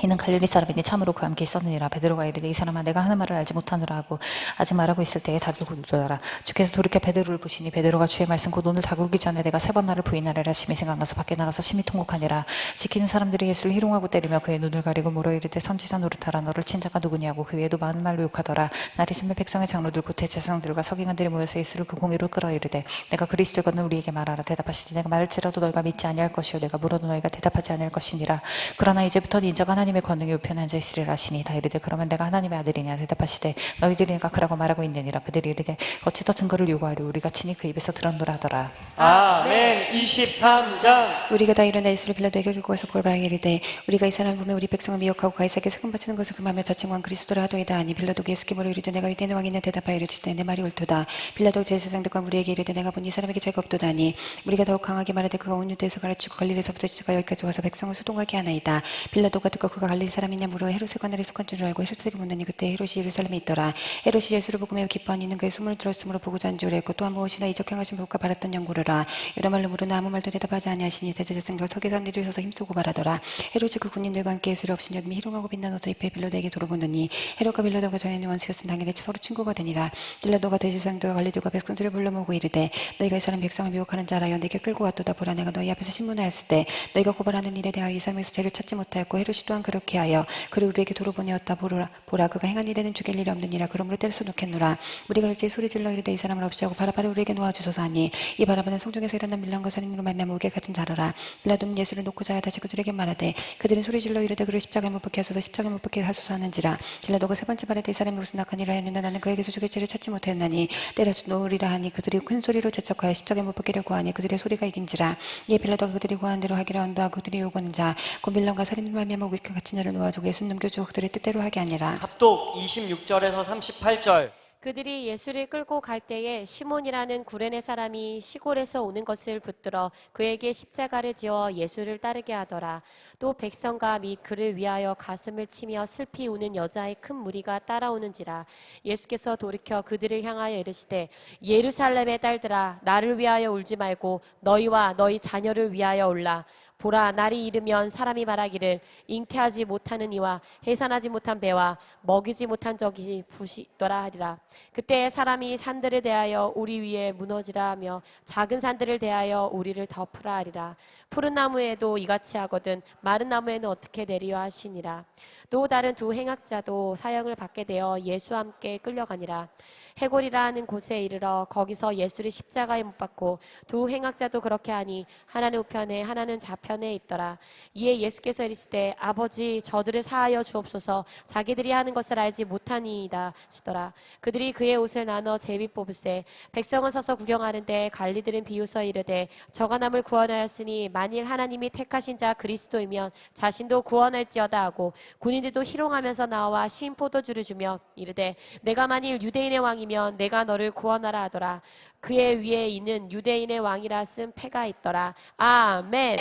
이는 갈릴리 사람이니 참으로 그와 함께 있었느니라. 베드로가 이르되 이 사람아 내가 하는 말을 알지 못하노라 하고 아직 말하고 있을 때에 닭이 굴더라. 주께서 돌이켜 베드로를 보시니 베드로가 주의 말씀 곧 오늘 닭 울기 전에 내가 3번 나를 부인하리라 하심이 생각나서 밖에 나가서 심히 통곡하니라. 지키는 사람들이 예수를 희롱하고 때리며 그의 눈을 가리고 물어 이르되 선지자 노릇하라 너를 친 자가 누구냐고 그 외에도 많은 말로 욕하더라. 날이 새며 백성의 장로들 곧 대제사장들과 서기관들이 모여서 예수를 그 공의로 끌어 이르되 내가 그리스도이거늘 우리에게 말하라. 대답하시되 내가 말할지라도 너희가 믿지 아니할 것이요 내가 물어도 너희가 대답하지 아니할 것이니라. 그러나 이제부터는 인자가 하나님의 권능이 우편에 앉아 있으리라 하시니 다 이르되 그러면 내가 하나님의 아들이냐. 대답하시되 너희들이 내가 그라고 말하고 있느니라. 그들이 이르되 어찌 더 증거를 요구하려 우리가 친히 그 입에서 들었노라 하더라. 아멘. 23장. 우리가 다 일어나 예수를 빌라도에게 들고 가서 고발하여 이르되 우리가 이 사람을 보면 우리 백성을 미혹하고 가이사에게 세금 바치는 것을 금하며 자칭 그리스도라 하도이다 하니. 빌라도가 예수께 물어 이르되 내가 유대인의 왕이냐. 대답하여 이르시되 내 말이 옳도다. 빌라도 제사장들과 무리에게 이르되 내가 본 이 사람에게 죄가 없도다 하니. 우리가 더욱 강하게 말하되 그가 온 유대에서 가르치고 갈릴리에서부터 시작하여 여기까지 와서 백성을 소동하게 하나이다. 빌라도가 듣고 그가 갈릴리 사람이냐 물어 헤롯의 관할에 속한 줄 알고 헤롯에게 묻느니 그때 헤롯이 예루살렘에 있더라. 헤롯이 예수를 보고 매우 기뻐하니 이는 그의 소문을 들었으므로 보고자 한 줄 알고 또한 무엇이나 이적 행하신 볼까 바랐던 연고르라. 여러 말로 물으나 아무 말도 대답하지 아니하시니 대제사장과 서기관들이 서서 힘쓰고 말하더라. 헤롯이 그 군인들과 함께 예수를 없인 여김이 희롱하고 빛난 옷을 입혀 빌라도에게 돌아보느니 헤롯과 빌라도가 전에는 원수였으니 당연히 서로 친구가 되니라. 빌라도가 대제사장들과 관리들과 백성들을 불러 모으고 이르되 너희가 이 사람 백성을 미혹하는 자라여 내게 끌고 왔도다. 보라 내가 너희 앞에서 신문하였을 때 너희가 고발하는 일에 대하여 이 사람에서 죄를 찾지 못하였고 헤롯이 또한 그렇게 하여 그를 우리에게 도로 보내었다. 보라 그가 행한 일에는 죽일 일이 없느니라. 그러므로 때려서 놓겠노라. 우리가 일제히 소리질러 이르되 이 사람을 없이 하고 바라바를 우리에게 놓아주소서 하니 이 바라바는 성중에서 일어난 밀란과 살인으로 말미암아 우리에게 갇힌 자라라. 빌라도는 예수를 놓고자 하여 다시 그들에게 말하되 그들은 소리질러 이르되 그를 십자가에 못 박게 하소서 십자가에 못 박게 하소서 하는지라. 빌라도가 세 번째 말하되 이 사람이 무슨 악한 일을 하였느냐. 나는 그에게서 죽일 죄를 찾지 못하였나니 때려 놓으리라 하니 그들이 큰 소리로 재촉하여 십자가에 못 박기려고 하니 그들의 소리가 이긴지라. 이에 빌라도가 그들이 구하는 대로 하기로 언도하고 그들이 요구하는 자 곧 밀란과 살인으로 말미암아 우리에게 갇힌 자를 놓아주고 예수는 넘겨주고 그들의 뜻대로 하게 하니라. 합독 26절에서 38절. 그들이 예수를 끌고 갈 때에 시몬이라는 구레네 사람이 시골에서 오는 것을 붙들어 그에게 십자가를 지어 예수를 따르게 하더라. 또 백성과 및 그를 위하여 가슴을 치며 슬피 우는 여자의 큰 무리가 따라오는지라. 예수께서 돌이켜 그들을 향하여 이르시되 예루살렘의 딸들아 나를 위하여 울지 말고 너희와 너희 자녀를 위하여 울라. 보라 날이 이르면 사람이 말하기를 잉태하지 못하는 이와 해산하지 못한 배와 먹이지 못한 적이 부시더라 하리라. 그때 사람이 산들을 대하여 우리 위에 무너지라 하며 작은 산들을 대하여 우리를 덮으라 하리라. 푸른 나무에도 이같이 하거든 마른 나무에는 어떻게 내리려 하시니라. 또 다른 두 행악자도 사형을 받게 되어 예수와 함께 끌려가니라. 해골이라 하는 곳에 이르러 거기서 예수를 십자가에 못 박고 두 행악자도 그렇게 하니 하나는 우편에 하나는 좌편에 있더라. 이에 예수께서 이르시되 아버지 저들을 사하여 주옵소서 자기들이 하는 것을 알지 못하니이다 하시더라. 그들이 그의 옷을 나눠 제비 뽑으세 백성은 서서 구경하는데 관리들은 비웃어 이르되 저가 남을 구원하였으니 만일 하나님이 택하신 자 그리스도이면 자신도 구원할지어다 하고 군인들도 희롱하면서 나와 신 포도주를 주며 이르되 내가 만일 유대인의 왕이면 내가 너를 구원하라 하더라. 그의 위에 있는 유대인의 왕이라 쓴 패가 있더라. 아멘.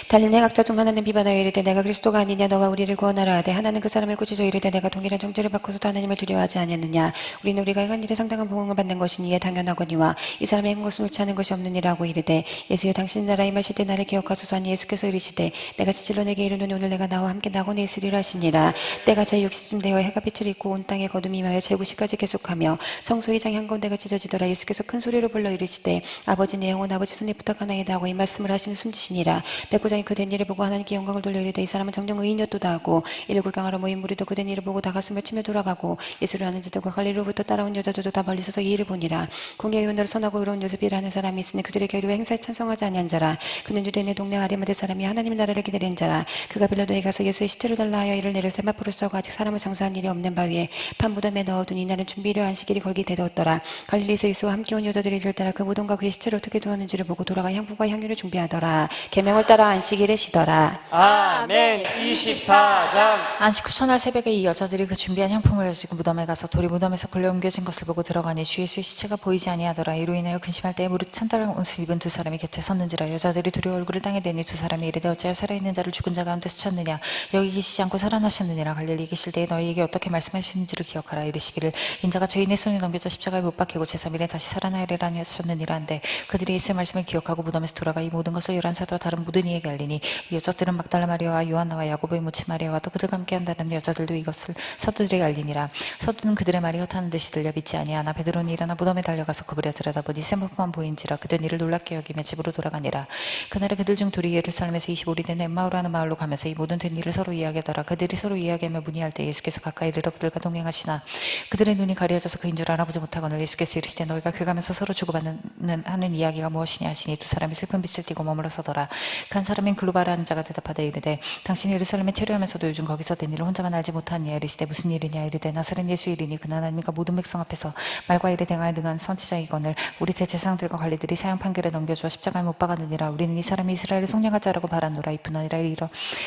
달리 내 각자 중 하나는 비반하여 이르되 내가 그리스도가 아니냐 너와 우리를 구원하라 하되 하나는 그 사람을 꾸짖어 이르되 내가 동일한 정죄를 받고서도 하나님을 두려워하지 아니하느냐 우리는 우리가 행한 일에 상당한 보응을 받는 것이니 이에 당연하거니와 이 사람의 행한 것은 옳지 않은 것이 없느니라고 이르되 예수여 당신이 나라에 임하실 때 나를 기억하소서 하니 예수께서 이르시되 내가 진실로 내게 이르노니 오늘 내가 나와 함께 낙원에 있으리라 하시니라 때가 제6시쯤 되어 해가 빛을 입고 온 땅에 거둠이 임하여 제9시까지 계속하며 성소의 장이 한가운데가 찢어지더라 예수께서 큰 소리로 불러 이르시되 아버지 내 영혼 아버지 손에 부탁하나이다 하고 이 말씀을 하시는 숨지시니라 백부장이 그된 일을 보고 하나님께 영광을 돌려 이르되 이 사람은 정녕 의인이었도다 하고 이를 구경하러 모인 무리도 그된 일을 보고 다 가슴을 치며 돌아가고 예수를 아는 자들과 갈릴리로부터 따라온 여자들도 다 멀리 서서 이 일을 보니라 공의 의원으로 선하고 의로운 요셉이라는 사람이 있으니 그들의 결의와 행사에 찬성하지 아니한 자라 그는 유대인의 동네 아리마대 사람이 하나님의 나라를 기다리는 자라 그가 빌라도에 가서 예수의 시체를 달라 하여 이를 내려 세마포로 싸고 아직 사람을 장사한 일이 없는 바위에 판 무덤에 넣어두니 이날은 준비려 안식일이 걸기 되었더라 갈릴리에서 예수와 함께 온 여자들이 이를 따라 그 무덤과 그의 시체를 어떻게 두었는지를 보고 돌아가 향품과 향유를 준비하더라 계명을 따라 안식일에 쉬더라. 아멘. 24장. 안식 후 첫날 새벽에 이 여자들이 그 준비한 향품을 가지고 무덤에 가서 돌이 무덤에서 걸려 옮겨진 것을 보고 들어가니 주 예수의 시체가 보이지 아니하더라. 이로 인하여 근심할 때에 무릇 찬달 옷을 입은 두 사람이 곁에 섰는지라. 여자들이 두려워 얼굴을 땅에 대니 두 사람이 이르되 어찌하여 살아있는 자를 죽은 자 가운데서 찾느냐 여기 계시지 않고 살아나셨느니라. 갈릴리 계실 때에 너희에게 어떻게 말씀하시는지를 기억하라. 이르시기를 인자가 죄인의 손에 넘겨져 십자가에 못 박히고 제3일에 다시 살아나리라 하셨느니라 한데 그들이 예수의 말씀을 기억하고 무덤에서 돌아가 이 모든 것을 열한 사도와 다른 모든 이에게 알리니 이 여자들은 막달라 마리아와 요한나와 야고보의 모친 마리아와 또 그들과 함께 한다는 여자들도 이것을 사도들에게 알리니라. 사도는 그들의 말이 헛하는 듯이 들려 믿지 아니하나 베드로는 일어나 무덤에 달려가서 그물에 들여다보니 세모만 보인지라 그된 일을 놀랍게 여기며 집으로 돌아가니라. 그날에 그들 중 둘이 예루살렘에서 25리 된 엠마오라는 마을로 가면서 이 모든 된 일을 서로 이야기하더라. 그들이 서로 이야기하며 문의할 때 예수께서 가까이 이르러 그들과 동행하시나 그들의 눈이 가려져서 그인 줄 알아보지 못하거늘 예수께서 이르시되 너희가 길 가면서 서로 주고받는 하는 이야기가 무엇이냐 하시니 두 사람이 슬픈 빛을 띠고 머물러 서더라. 그 한 사람인 글로바라는 자가 대답하되 이르되 당신이 예루살렘에 체류하면서도 요즘 거기서 된 일을 혼자만 알지 못하느냐. 이르시되 무슨 일이냐. 이르되 나사렛 예수 일이니 그는 하나님과 모든 백성 앞에서 말과 일에 행하여 능한 선지자이거늘 우리 대제사장들과 관리들이 사형 판결에 넘겨주어 십자가에 못 박았느니라. 우리는 이 사람이 이스라엘을 속량할 자라고 바라노라. 이뿐 아니라 이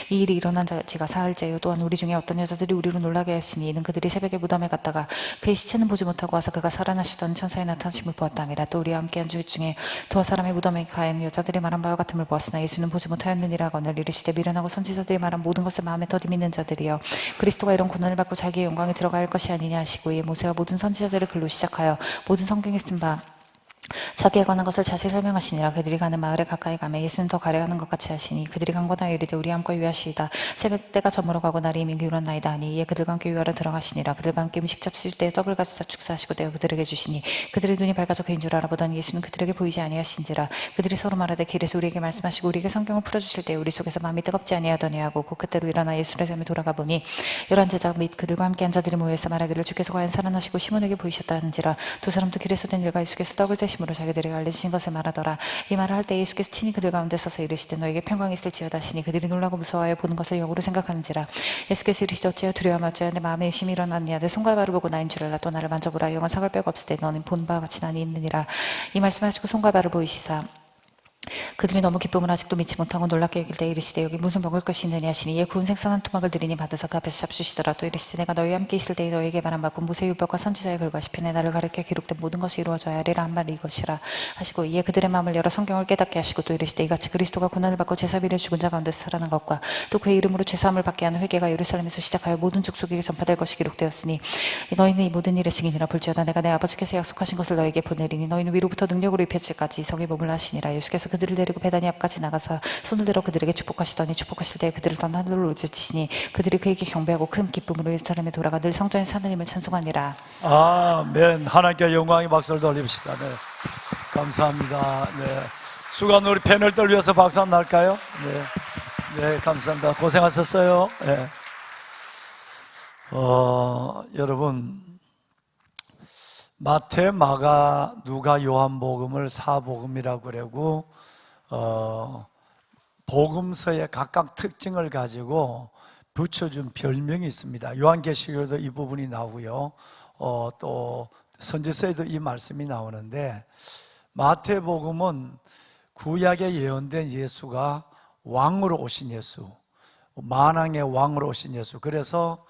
일이 일어난 지가 사흘째요. 또한 우리 중에 어떤 여자들이 우리로 놀라게 하시니 이는 그들이 새벽에 무덤에 갔다가 그의 시체는 보지 못하고 와서 그가 살아나시던 천사의 나타나심을 보았다미라. 또 우리와 함께한 주 중에 두어 사람의 무덤에 가인 여자들이 말한 바와 같음을 보았으나 예수는 보지 못하였느니라. 거늘 이르시되 미련하고 선지자들이 말한 모든 것을 마음에 더디 믿는 자들이여 그리스도가 이런 고난을 받고 자기의 영광에 들어갈 것이 아니냐 하시고 이에 모세와 모든 선지자들의 글로 시작하여 모든 성경에 쓴 바 자기에 관한 것을 자세히 설명하시니라. 그들이 가는 마을에 가까이 가매 예수는 더 가려하는 것 같이 하시니 그들이 간거나 이르되 우리와 함께 유하시이다. 새벽 때가 저물어 가고 날이 이미 기울었나이다 하니 이에 그들과 함께 유하러 들어가시니라. 그들과 함께 음식 잡수실 때에 떡을 가지사 축사하시고 떼어 그들에게 주시니 그들의 눈이 밝아져 그인 줄 알아보더니 예수는 그들에게 보이지 아니하신지라. 그들이 서로 말하되 길에서 우리에게 말씀하시고 우리에게 성경을 풀어주실 때 우리 속에서 마음이 뜨겁지 아니하더냐 하고 곧 그때로 일어나 예수의 삶에 돌아가 보니 열한 제자 및 그들과 함께 한 자들이 모여서 말하기를 주께서 과연 살아나시고 시몬에게 보이셨다는지라. 두 사람도 길에서 된 일과 예수께서 떡을 떼심으로 자기들에게 알려주신 것을 말하더라. 이 말을 할 때 예수께서 친히 그들 가운데 서서 이르시되 너에게 평강이 있을지어다 하시니 그들이 놀라고 무서워하여 보는 것을 역으로 생각하는지라. 예수께서 이르시되 어찌하여 두려워하며 어찌하여 내 마음에 의심이 일어났느냐. 내 손과 발을 보고 나인 줄 알라. 또 나를 만져보라. 영원 상을 빼고 없을 때 너는 본 바와 같이 난이 있느니라. 이 말씀하시고 손과 발을 보이시사 그들이 너무 기쁨을 아직도 믿지 못하고 놀랍게 여길 때 이르시되 여기 무슨 먹을 것이 있느냐 하시니 이에 구운 생선 한 토막을 드리니 받으사 그 앞에서 잡수시더라. 또 이르시되 내가 너희와 함께 있을 때에 너희에게 말한 바곧 모세의 율법과 선지자의 글과 시편에 나를 가르쳐 기록된 모든 것이 이루어져야 하리라 한 말이 이것이라 하시고 이에 그들의 마음을 열어 성경을 깨닫게 하시고 또 이르시되 이같이 그리스도가 고난을 받고 제3일에 죽은 자 가운데서 살아난 것과 또 그의 이름으로 죄사함을 받게 하는 회개가 예루살렘에서 시작하여 모든 족속에게 전파될 것이 기록되었으니 너희는 이 모든 일의 증인이라. 볼지어다 내가 내 아버지께서 약속하신 것을 너희에게 보내리니 너희는 위로부터 능력으로 입혀질까지 이 성에 머물라 하시니라. 예수께서 그들을 데리고 베다니 앞까지 나가서 손을 들어 그들에게 축복하시더니 축복하실 때 그들을 떠나 하늘로 올려주시니 그들이 그에게 경배하고 큰 기쁨으로 예루살렘에 돌아가 늘 성전에서 하나님을 찬송하니라. 아멘. 하나님께 영광의 박수를 돌립시다. 네. 감사합니다. 네. 수고한 우리 패널들 위해서 박수 한번 날까요? 네. 네, 감사합니다. 고생하셨어요. 네. 여러분, 마태, 마가, 누가, 요한복음을 사복음이라고 그러고 복음서의 각각 특징을 가지고 붙여준 별명이 있습니다. 요한계시록에도 이 부분이 나오고요. 또 선지서에도 이 말씀이 나오는데 마태복음은 구약에 예언된 예수가 왕으로 오신 예수, 만왕의 왕으로 오신 예수. 그래서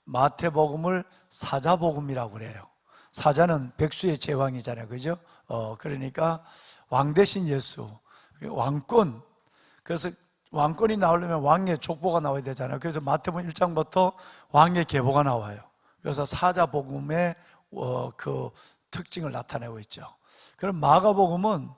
마태복음을 사자복음이라고 그래요. 사자는 백수의 제왕이잖아요, 그죠? 그러니까 왕 대신 예수, 왕권, 그래서 왕권이 나오려면 왕의 족보가 나와야 되잖아요. 그래서 마태복음 1장부터 왕의 계보가 나와요. 그래서 사자복음의 그 특징을 나타내고 있죠. 그럼 마가복음은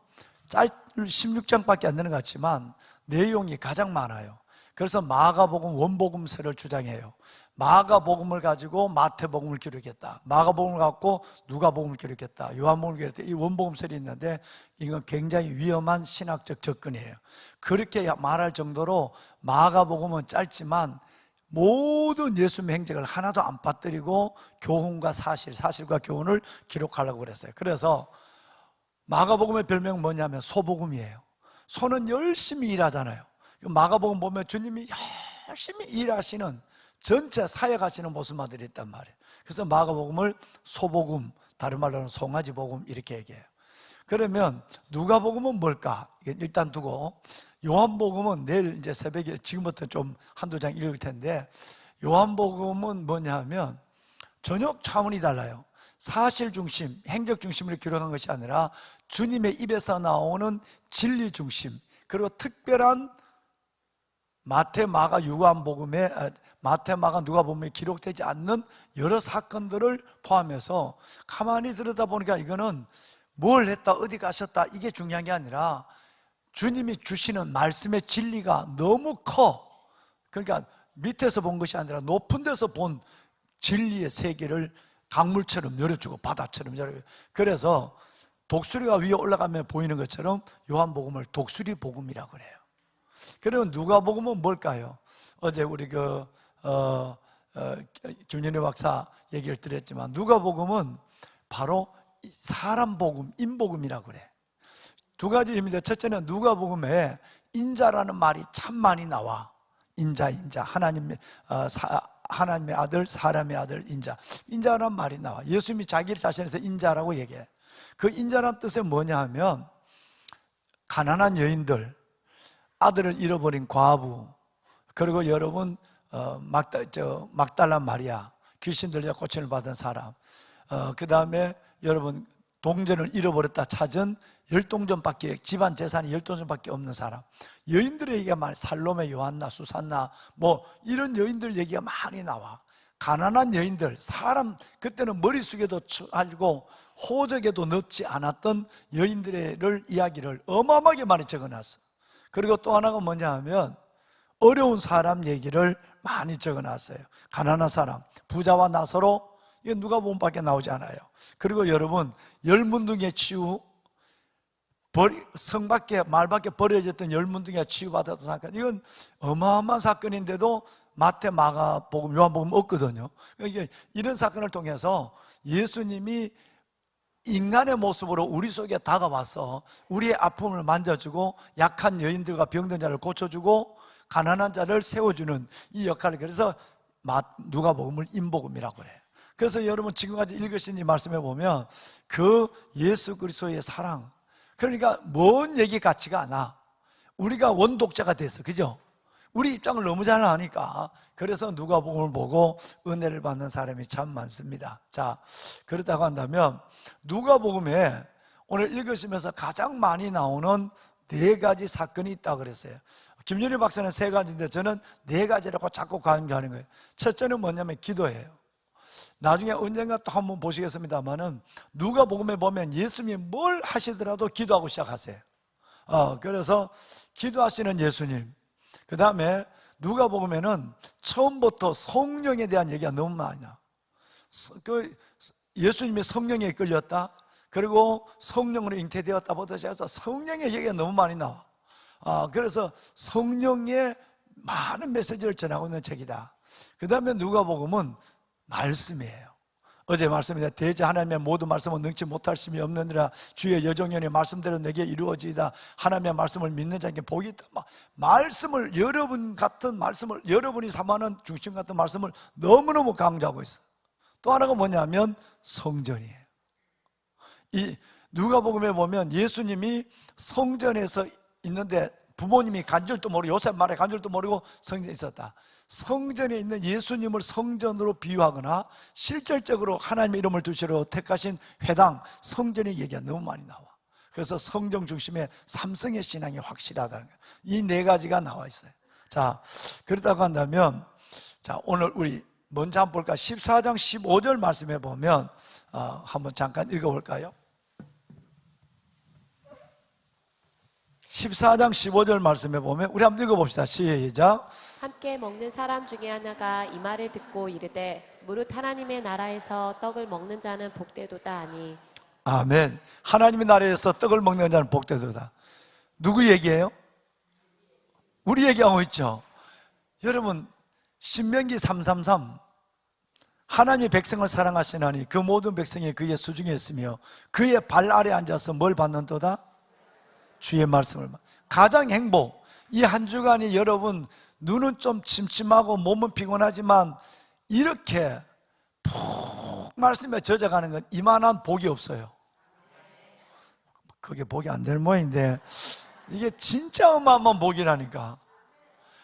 16장밖에 안 되는 것 같지만 내용이 가장 많아요. 그래서 마가복음 원복음서를 주장해요. 마가복음을 가지고 마태복음을 기록했다, 마가복음을 갖고 누가복음을 기록했다, 요한복음을 기록했다. 이 원복음설이 있는데 이건 굉장히 위험한 신학적 접근이에요. 그렇게 말할 정도로 마가복음은 짧지만 모든 예수님의 행적을 하나도 안 빠뜨리고 교훈과 사실과 교훈을 기록하려고 그랬어요. 그래서 마가복음의 별명은 뭐냐면 소복음이에요. 소는 열심히 일하잖아요. 마가복음 보면 주님이 열심히 일하시는, 전체 사역하시는 모습만들이 있단 말이에요. 그래서 마가복음을 소복음, 다른 말로는 송아지복음 이렇게 얘기해요. 그러면 누가복음은 뭘까? 일단 두고, 요한복음은 내일 이제 새벽에 지금부터 좀 한두 장 읽을 텐데, 요한복음은 뭐냐 하면 전혀 차원이 달라요. 사실 중심, 행적 중심으로 기록한 것이 아니라 주님의 입에서 나오는 진리 중심, 그리고 특별한 마태, 마가, 요한복음에, 마태, 마가, 누가복음에 기록되지 않는 여러 사건들을 포함해서 가만히 들여다보니까 이거는 뭘 했다, 어디 가셨다, 이게 중요한 게 아니라 주님이 주시는 말씀의 진리가 너무 커. 그러니까 밑에서 본 것이 아니라 높은 데서 본 진리의 세계를 강물처럼 열어주고 바다처럼 열어주고, 그래서 독수리가 위에 올라가면 보이는 것처럼 요한복음을 독수리 복음이라고 그래요. 그러면 누가복음은 뭘까요? 어제 우리 김윤희 박사 얘기를 드렸지만 누가복음은 바로 사람 복음, 인복음이라고 그래. 두 가지입니다. 첫째는 누가복음에 인자라는 말이 참 많이 나와. 인자, 하나님의 아들, 사람의 아들, 인자라는 말이 나와. 예수님이 자기 자신에서 인자라고 얘기해. 그 인자라는 뜻은 뭐냐 하면 가난한 여인들, 아들을 잃어버린 과부, 그리고 여러분 막달라 마리아, 귀신 들려 고침을 받은 사람, 그 다음에 여러분 동전을 잃어버렸다 찾은 열동전밖에, 집안 재산이 열동전밖에 없는 사람, 여인들의 얘기가 많이, 살로메, 요한나, 수산나, 뭐 이런 여인들 얘기가 많이 나와. 가난한 여인들, 사람, 그때는 머릿속에도 알고 호적에도 넣지 않았던 여인들의 이야기를 어마어마하게 많이 적어놨어. 그리고 또 하나가 뭐냐 하면 어려운 사람 얘기를 많이 적어놨어요. 가난한 사람, 부자와 나사로, 이게 누가복음밖에 나오지 않아요. 그리고 여러분, 열문둥이의 치유, 성 밖에, 말 밖에 버려졌던 열문둥이가 치유받았던 사건, 이건 어마어마한 사건인데도 마태, 마가복음, 요한복음 없거든요. 그러니까 이런 사건을 통해서 예수님이 인간의 모습으로 우리 속에 다가와서 우리의 아픔을 만져주고 약한 여인들과 병든 자를 고쳐주고 가난한 자를 세워주는 이 역할을, 그래서 누가복음을 인복음이라고 그래요. 그래서 여러분 지금까지 읽으신 이 말씀에 보면 그 예수 그리스도의 사랑, 그러니까 먼 얘기 같지가 않아. 우리가 원독자가 됐어, 그죠? 우리 입장을 너무 잘 아니까. 그래서 누가복음을 보고 은혜를 받는 사람이 참 많습니다. 자, 그렇다고 한다면 누가복음에 오늘 읽으시면서 가장 많이 나오는 4가지 사건이 있다고 그랬어요. 김윤희 박사는 3가지인데 저는 4가지라고 자꾸 강조하는 거예요. 첫째는 뭐냐면 기도예요. 나중에 언젠가 또 한번 보시겠습니다만은 누가복음에 보면 예수님이 뭘 하시더라도 기도하고 시작하세요. 그래서 기도하시는 예수님, 그 다음에 누가복음에는 처음부터 성령에 대한 얘기가 너무 많이 나와. 예수님이 성령에 이끌렸다, 그리고 성령으로 잉태되었다부터 시작해서 성령의 얘기가 너무 많이 나와. 그래서 성령의 많은 메시지를 전하고 있는 책이다. 그 다음에 누가복음은 말씀이에요. 어제 말씀이다. 대저 하나님의 모든 말씀은 능치 못할 심이 없느니라. 주의 여종년의 말씀대로 내게 이루어지이다. 하나님의 말씀을 믿는 자에게 복이 있다. 말씀을, 여러분 같은 말씀을, 여러분이 삼하는 중심 같은 말씀을 너무너무 강조하고 있어. 또 하나가 뭐냐면 성전이에요. 이 누가복음에 보면 예수님이 성전에서 있는데 부모님이 간줄도 모르고, 요셉 말에 간줄도 모르고 성전에 있었다. 성전에 있는 예수님을 성전으로 비유하거나 실질적으로 하나님의 이름을 두시러 택하신 회당, 성전의 얘기가 너무 많이 나와. 그래서 성령 중심의 삼성의 신앙이 확실하다는 거예요. 이 네 가지가 나와 있어요. 자, 그렇다고 한다면, 자, 오늘 우리 먼저 한번 볼까? 14장 15절 말씀해 보면, 한번 잠깐 읽어볼까요? 14장 15절 말씀해 보면, 우리 한번 읽어봅시다. 시작. 함께 먹는 사람 중에 하나가 이 말을 듣고 이르되 무릇 하나님의 나라에서 떡을 먹는 자는 복되도다 하니. 아멘. 하나님의 나라에서 떡을 먹는 자는 복되도다. 누구 얘기예요? 우리 얘기하고 있죠. 여러분, 신명기 3:33 하나님의 백성을 사랑하시나니 그 모든 백성이 그의 수중에 있으며 그의 발 아래 앉아서 뭘 받는도다? 주의 말씀을. 가장 행복. 이 한 주간이 여러분 눈은 좀 침침하고 몸은 피곤하지만 이렇게 푹 말씀에 젖어가는 건 이만한 복이 없어요. 그게 복이 안 될 모양인데 이게 진짜 어마어마한 복이라니까.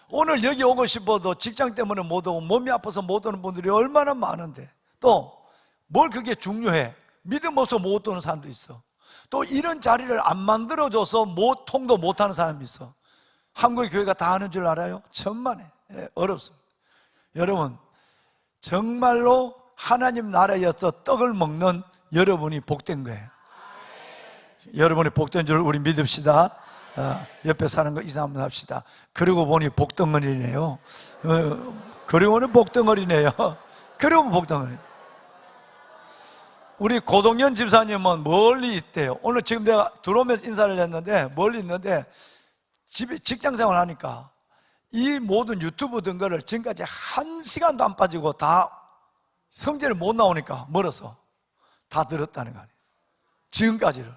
오늘 여기 오고 싶어도 직장 때문에 못 오고 몸이 아파서 못 오는 분들이 얼마나 많은데, 또 뭘 그게 중요해? 믿음 없어 못 오는 사람도 있어. 또 이런 자리를 안 만들어줘서 통도 못하는 사람이 있어. 한국의 교회가 다 하는 줄 알아요? 천만에. 어렵습니다. 여러분, 정말로 하나님 나라에서 떡을 먹는 여러분이 복된 거예요. 여러분이 복된 줄 우리 믿읍시다. 옆에 사는 거 이상 한번 합시다. 그러고 보니 복덩어리네요. 그러고 보니 복덩어리네요. 그러고 보니 복덩어리. 우리 고동현 집사님은 멀리 있대요. 오늘 지금 내가 들어오면서 인사를 했는데 멀리 있는데 집에 직장생활 하니까 이 모든 유튜브 등 거를 지금까지 1시간도 안 빠지고 다 성질을 못 나오니까 멀어서 다 들었다는 거 아니에요. 지금까지를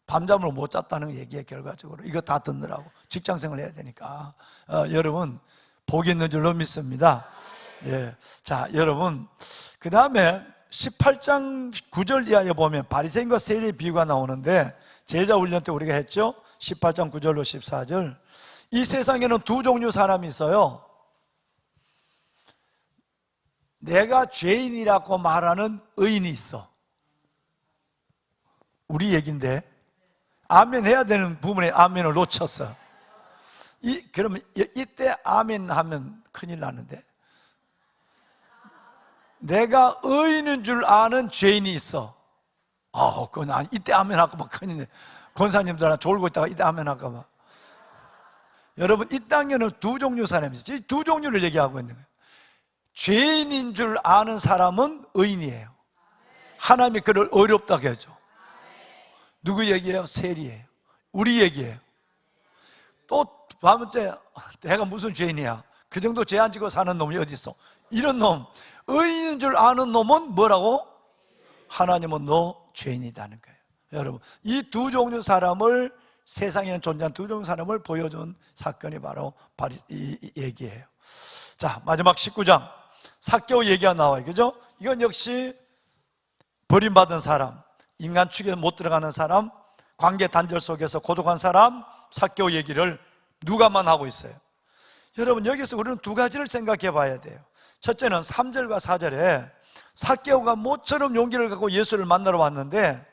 밤잠을 못 잤다는 얘기의 결과적으로 이거 다 듣느라고 직장생활 해야 되니까 여러분 복이 있는 줄로 믿습니다. 예. 자, 여러분 그 다음에 18장 9절 이하에 보면 바리새인과 세리의 비유가 나오는데 제자 훈련 때 우리가 했죠. 18장 9절로 14절. 이 세상에는 두 종류 사람이 있어요. 내가 죄인이라고 말하는 의인이 있어. 우리 얘기인데 아멘 해야 되는 부분에 아멘을 놓쳤어. 그러면 이때 아멘 하면 큰일 나는데, 내가 의인인 줄 아는 죄인이 있어. 그건 이때 아멘 할까봐 큰일이네. 권사님들 졸고 있다가 이때 아멘 할까봐. 여러분, 이 땅에는 두 종류 사람이 있어요. 이 두 종류를 얘기하고 있는 거예요. 죄인인 줄 아는 사람은 의인이에요. 하나님이 그를 어렵다고 하죠. 누구 얘기예요? 세리예요. 우리 얘기예요. 또 다음째, 내가 무슨 죄인이야? 그 정도 죄 안 지고 사는 놈이 어디 있어? 이런 놈, 의인인 줄 아는 놈은 뭐라고? 하나님은 너 죄인이다는 거예요. 여러분, 이 두 종류 사람을, 세상에 존재한 두 종류 사람을 보여준 사건이 바로 이 얘기예요. 자, 마지막 19장 삭개오 얘기가 나와요. 그죠? 이건 역시 버림받은 사람, 인간 축에 못 들어가는 사람, 관계 단절 속에서 고독한 사람, 삭개오 얘기를 누가만 하고 있어요. 여러분, 여기서 우리는 두 가지를 생각해 봐야 돼요. 첫째는 3절과 4절에 삭개오가 모처럼 용기를 갖고 예수를 만나러 왔는데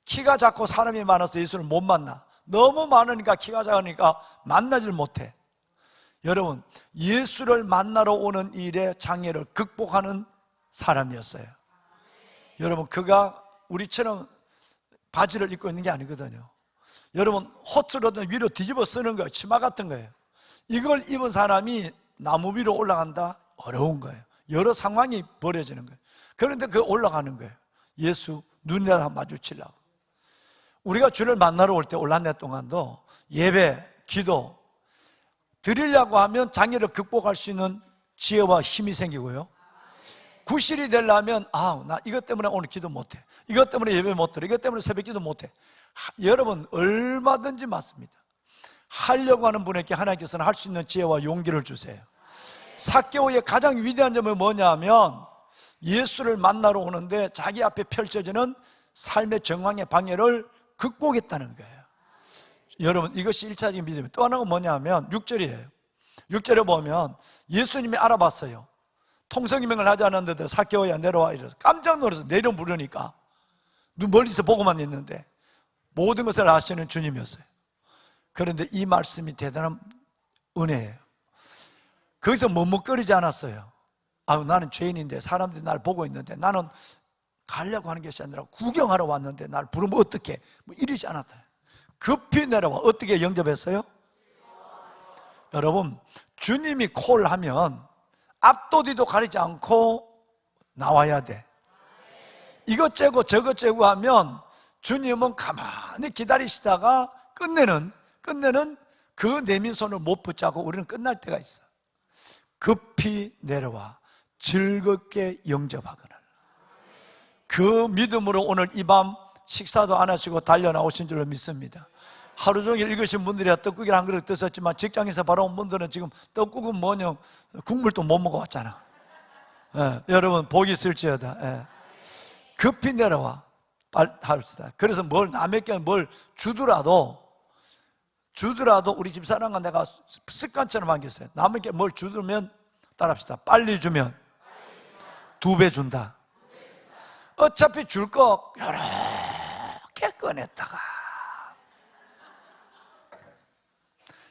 키가 작고 사람이 많아서 예수를 못 만나. 너무 많으니까, 키가 작으니까 만나질 못해. 여러분, 예수를 만나러 오는 일에 장애를 극복하는 사람이었어요. 여러분, 그가 우리처럼 바지를 입고 있는 게 아니거든요. 여러분, 호트로든 위로 뒤집어 쓰는 거예요. 치마 같은 거예요. 이걸 입은 사람이 나무 위로 올라간다? 어려운 거예요. 여러 상황이 벌어지는 거예요. 그런데 그 올라가는 거예요. 예수 눈이라 마주치려고. 우리가 주를 만나러 올 때 올 한 해 동안도 예배, 기도 드리려고 하면 장애를 극복할 수 있는 지혜와 힘이 생기고요. 구실이 되려면 나 이것 때문에 오늘 기도 못해, 이것 때문에 예배 못 드려, 이것 때문에 새벽 기도 못해. 여러분, 얼마든지 맞습니다. 하려고 하는 분에게 하나님께서는 할 수 있는 지혜와 용기를 주세요. 삭개오의 가장 위대한 점은 뭐냐면 예수를 만나러 오는데 자기 앞에 펼쳐지는 삶의 정황의 방해를 극복했다는 거예요. 여러분, 이것이 1차적인 믿음이에요. 또 하나가 뭐냐면 6절이에요. 6절에 보면 예수님이 알아봤어요. 통성이명을 하지 않았는데 삭개오야 내려와 이래서 깜짝 놀라서 내려 부르니까 눈 멀리서 보고만 있는데 모든 것을 아시는 주님이었어요. 그런데 이 말씀이 대단한 은혜예요. 거기서 머뭇거리지 않았어요. 아유, 나는 죄인인데 사람들이 날 보고 있는데 나는 가려고 하는 것이 아니라 구경하러 왔는데 날 부르면 어떡해, 뭐 이러지 않았다. 급히 내려와. 어떻게 영접했어요? 여러분, 주님이 콜하면 앞도 뒤도 가리지 않고 나와야 돼. 이것 째고 저것 째고 하면 주님은 가만히 기다리시다가 끝내는 그 내민 손을 못 붙잡고 우리는 끝날 때가 있어. 급히 내려와 즐겁게 영접하거늘. 그 믿음으로 오늘 이 밤 식사도 안 하시고 달려 나오신 줄로 믿습니다. 하루 종일 읽으신 분들이야 떡국이를 한 그릇 드셨지만 직장에서 바로 온 분들은 지금 떡국은 뭐냐, 국물도 못 먹어왔잖아. 여러분 복이 있을지어다. 급히 내려와 합시다. 그래서 남에게 뭘 주더라도 우리 집사람과 내가 습관처럼 안겼어요. 남에게 뭘 주면 따라합시다. 빨리 주면 2배 준다. 어차피 줄 거 이렇게 꺼냈다가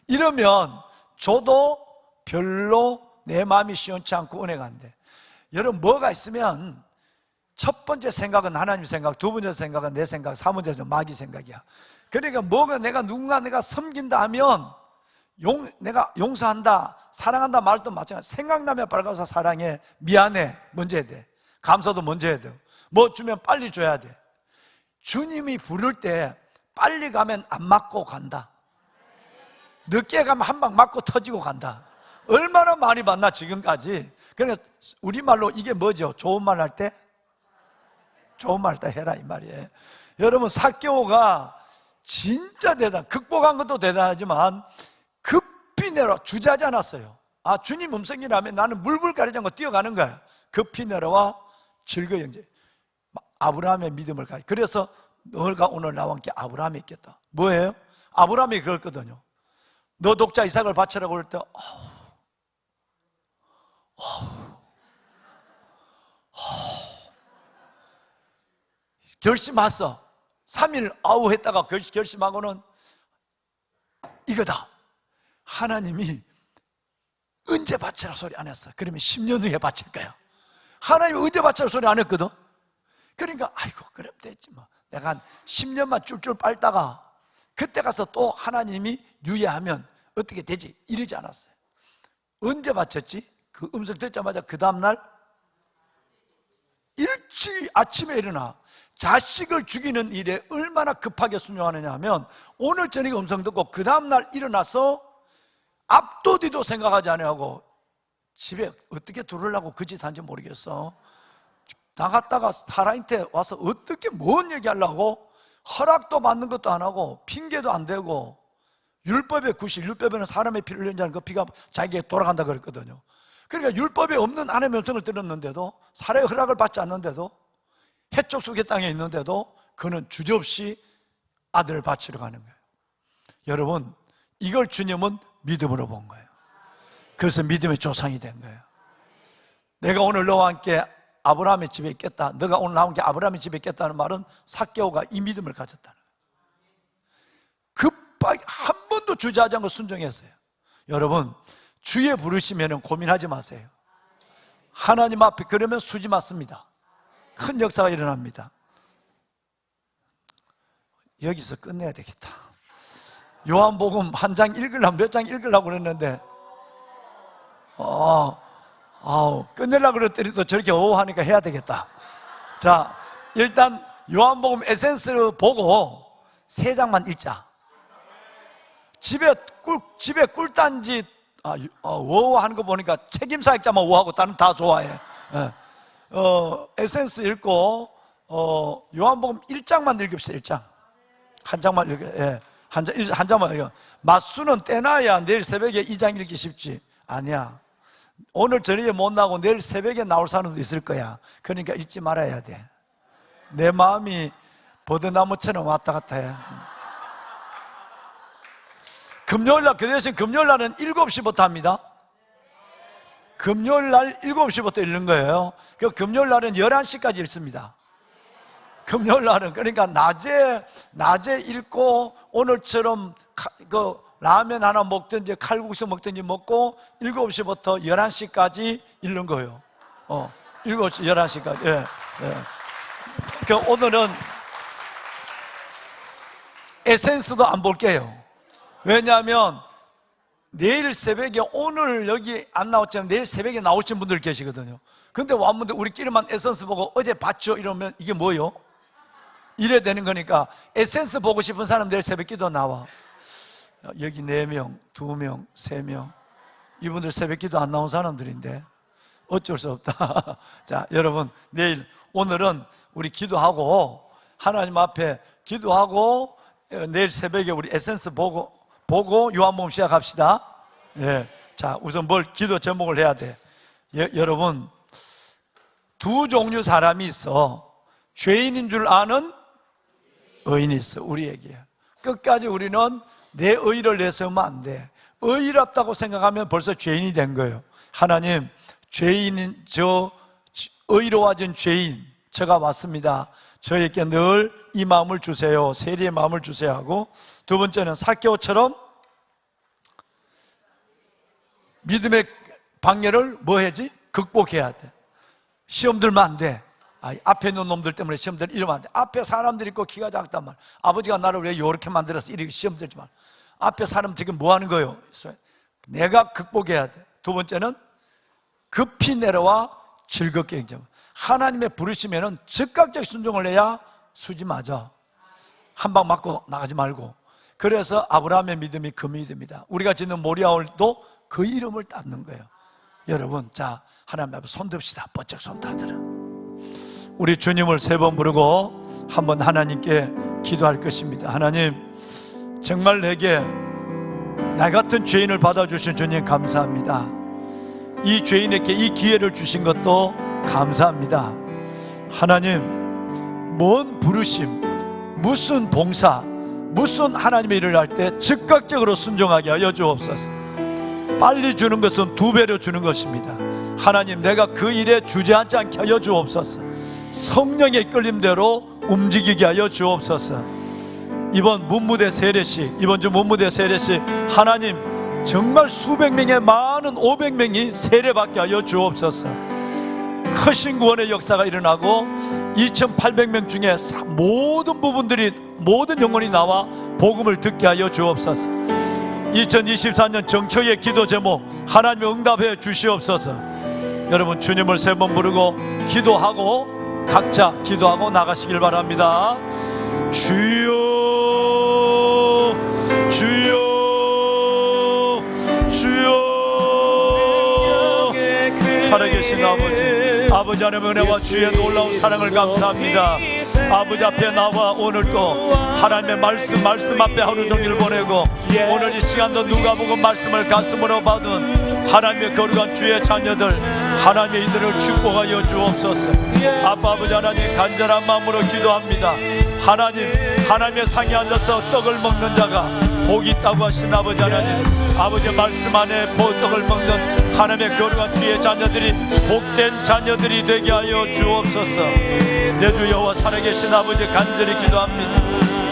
이러면 저도 별로 내 마음이 시원치 않고 은혜가 안 돼. 여러분, 뭐가 있으면 첫 번째 생각은 하나님 생각, 두 번째 생각은 내 생각, 세 번째는 마귀 생각이야. 그러니까 뭐가 내가 섬긴다 하면 내가 용서한다, 사랑한다 말도 마찬가지. 생각나면 바로 가서 사랑해, 미안해 먼저 해야 돼. 감사도 먼저 해야 돼. 뭐 주면 빨리 줘야 돼. 주님이 부를 때 빨리 가면 안 맞고 간다. 늦게 가면 한 방 맞고 터지고 간다. 얼마나 많이 봤나 지금까지. 그러니까 우리말로 이게 뭐죠? 좋은 말 할 때? 좋은 말 할 때 해라 이 말이에요. 여러분, 삭개오가 진짜 극복한 것도 대단하지만 급히 내려와 주저하지 않았어요. 아, 주님 음성이라면 나는 물불 가리지 않고 뛰어가는 거야. 급히 내려와 즐거이 영접. 아브라함의 믿음을 가지. 그래서 너가 오늘 나와 함께 아브라함이 있겠다. 뭐예요? 아브라함이 그랬거든요. 너 독자 이삭을 바치라고 그럴 때 결심했어. 3일 아우 했다가 결심하고는 이거다. 하나님이 언제 바치라 소리 안 했어. 그러면 10년 후에 바칠 거야. 하나님이 언제 바치라 소리 안 했거든. 그러니까 아이고 그럼 됐지 뭐. 내가 한 10년만 쫄쫄 빨다가 그때 가서 또 하나님이 유예하면 어떻게 되지? 이러지 않았어요. 언제 바쳤지? 그 음성 듣자마자 그 다음날 일찍 아침에 일어나 자식을 죽이는 일에 얼마나 급하게 순종하느냐 하면 오늘 저녁에 음성 듣고 그 다음날 일어나서 앞도 뒤도 생각하지 않고 집에 어떻게 들으려고 그 짓 한지 모르겠어. 나갔다가 사라한테 와서 어떻게 뭔 얘기하려고 허락도 받는 것도 안 하고 핑계도 안 대고 율법의 구실, 율법에는 사람의 피를 흘린 자는 그 피가 자기에게 돌아간다 그랬거든요. 그러니까 율법에 없는 아내 명성을 들었는데도 사례의 허락을 받지 않는데도 해쪽 속의 땅에 있는데도 그는 주저없이 아들을 바치러 가는 거예요. 여러분, 이걸 주님은 믿음으로 본 거예요. 그래서 믿음의 조상이 된 거예요. 내가 오늘 너와 함께 아브라함의 집에 있겠다, 너가 오늘 나와 함께 아브라함의 집에 있겠다는 말은 삭개오가 이 믿음을 가졌다는 거예요. 급하게 한 번도 주저하지 않고 순종했어요. 여러분, 주에 부르시면 고민하지 마세요. 하나님 앞에 그러면 수지 맞습니다. 큰 역사가 일어납니다. 여기서 끝내야 되겠다. 요한복음 한 장 읽으려면 몇 장 읽으려고 그랬는데 끝내려고 그랬더니 또 저렇게 하니까 해야 되겠다. 자, 일단 요한복음 에센스를 보고 3장만 읽자. 집에 꿀단지 하는 거 보니까 책임사역자만 오하고 다른 다 좋아해. 에센스 읽고 요한복음 1장만 읽읍시다. 1장 한 장만 읽어. 한 장만 읽어. 맞수는 떼놔야 내일 새벽에 2장 읽기 쉽지. 아니야. 오늘 저녁에 못 나오고 내일 새벽에 나올 사람도 있을 거야. 그러니까 읽지 말아야 돼. 내 마음이 버드나무처럼 왔다 갔다 해. 금요일날, 그 대신 금요일날은 7시부터 합니다. 금요일날 7시부터 읽는 거예요. 그 금요일날은 11시까지 읽습니다. 금요일 날은 그러니까 낮에 읽고 오늘처럼 그 라면 하나 먹든지 칼국수 먹든지 먹고 7시부터 11시까지 읽는 거예요. 7시, 11시까지. 예. 그 오늘은 에센스도 안 볼게요. 왜냐하면 내일 새벽에 오늘 여기 안 나왔지만 내일 새벽에 나오신 분들 계시거든요. 근데 왔는데 우리끼리만 에센스 보고 어제 봤죠? 이러면 이게 뭐요? 이래 되는 거니까 에센스 보고 싶은 사람 내일 새벽 기도 나와. 여기 4명, 2명, 3명 이분들 새벽 기도 안 나온 사람들인데 어쩔 수 없다. 자, 여러분 오늘은 우리 기도하고 하나님 앞에 기도하고 내일 새벽에 우리 에센스 보고 요한복음 시작합시다. 예. 자, 우선 뭘 기도 제목을 해야 돼. 여러분, 두 종류 사람이 있어. 죄인인 줄 아는 의인이 있어. 우리에게 끝까지 우리는 내 의의를 내세우면 안 돼. 의의롭다고 생각하면 벌써 죄인이 된 거예요. 하나님, 죄인인 의로워진 죄인 제가 왔습니다. 저에게 늘 이 마음을 주세요. 세리의 마음을 주세요 하고, 두 번째는 삭개오처럼 믿음의 방해를 뭐 해야지? 극복해야 돼. 시험 들면 안 돼. 앞에 있는 놈들 때문에 시험 들면 이러면 안 돼. 앞에 사람들이 있고 키가 작단 말. 아버지가 나를 왜 이렇게 만들었어? 이렇게 시험 들지 말. 앞에 사람 지금 뭐 하는 거예요? 내가 극복해야 돼. 두 번째는 급히 내려와 즐겁게 행정. 하나님의 부르시면은 즉각적 순종을 해야 수지 맞아. 한 방 맞고 나가지 말고. 그래서 아브라함의 믿음이 그 믿음이다. 우리가 짓는 모리아홀도 그 이름을 따는 거예요. 여러분, 자, 하나님 앞에 손 듭시다. 번쩍 손 다들어. 우리 주님을 3번 부르고 한번 하나님께 기도할 것입니다. 하나님, 정말 내게 나 같은 죄인을 받아주신 주님 감사합니다. 이 죄인에게 이 기회를 주신 것도 감사합니다. 하나님, 뭔 부르심, 무슨 봉사, 무슨 하나님의 일을 할 때 즉각적으로 순종하게 하여 주옵소서. 빨리 주는 것은 2배로 주는 것입니다. 하나님, 내가 그 일에 주저앉지 않게 하여 주옵소서. 성령의 끌림대로 움직이게 하여 주옵소서. 이번 문무대 세례식, 이번 주 문무대 세례식, 하나님 정말 수백 명의 많은 500명이 세례받게 하여 주옵소서. 크신 구원의 역사가 일어나고 2800명 중에 모든 부분들이, 모든 영혼이 나와 복음을 듣게 하여 주옵소서. 2024년 정초의 기도 제목 하나님 응답해 주시옵소서. 여러분, 주님을 3번 부르고 기도하고 각자 기도하고 나가시길 바랍니다. 주여, 주여, 주여. 살아계신 아버지 하나님의 은혜와 주의 놀라운 사랑을 감사합니다. 아버지 앞에 나와 오늘 또 하나님의 말씀 앞에 하루 종일 보내고, 오늘 이 시간도 누가복음 말씀을 가슴으로 받은 하나님의 거룩한 주의 자녀들, 하나님의 이들을 축복하여 주옵소서. 아버지 하나님, 간절한 마음으로 기도합니다. 하나님의 상에 앉아서 떡을 먹는 자가 복이 있다고 하신 아버지 하나님, 아버지의 말씀 안에 떡을 먹는 하나님의 거룩한 주의 자녀들이 복된 자녀들이 되게 하여 주옵소서. 내 주 여호와 살아계신 아버지, 간절히 기도합니다.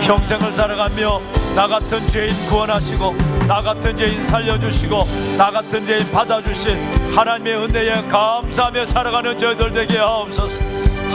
평생을 살아가며 나 같은 죄인 구원하시고, 나 같은 죄인 살려주시고, 나 같은 죄인 받아주신 하나님의 은혜에 감사하며 살아가는 저희들 되게 하옵소서.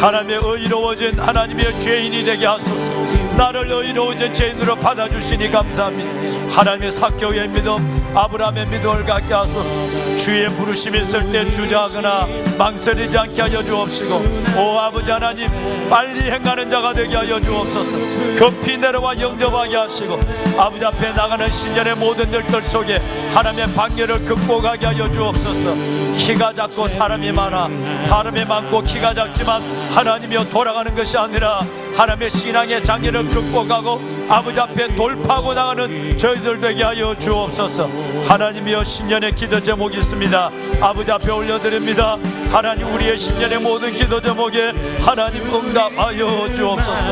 하나님의 의로워진 하나님의 죄인이 되게 하소서. 나를 의로워진 죄인으로 받아주시니 감사합니다. 하나님의 삭개오의 믿음, 아브라함의 믿음을 갖게 하소서. 주의 부르심이 있을 때 주저하거나 망설이지 않게 하여 주옵시고, 오 아버지 하나님, 빨리 행하는 자가 되게 하여 주옵소서. 급히 내려와 영접하게 하시고, 아버지 앞에 나가는 신년의 모든 일들 속에 하나님의 방해를 극복하게 하여 주옵소서. 키가 작고 사람이 많고 키가 작지만 하나님이여 돌아가는 것이 아니라 하나님의 신앙의 장애를 극복하고 아버지 앞에 돌파하고 나가는 저희들 되게 하여 주옵소서. 하나님이여, 신년의 기도 제목이 있습니다. 아버지 앞에 올려드립니다. 하나님, 우리의 신년의 모든 기도 제목에 하나님 응답하여 주옵소서.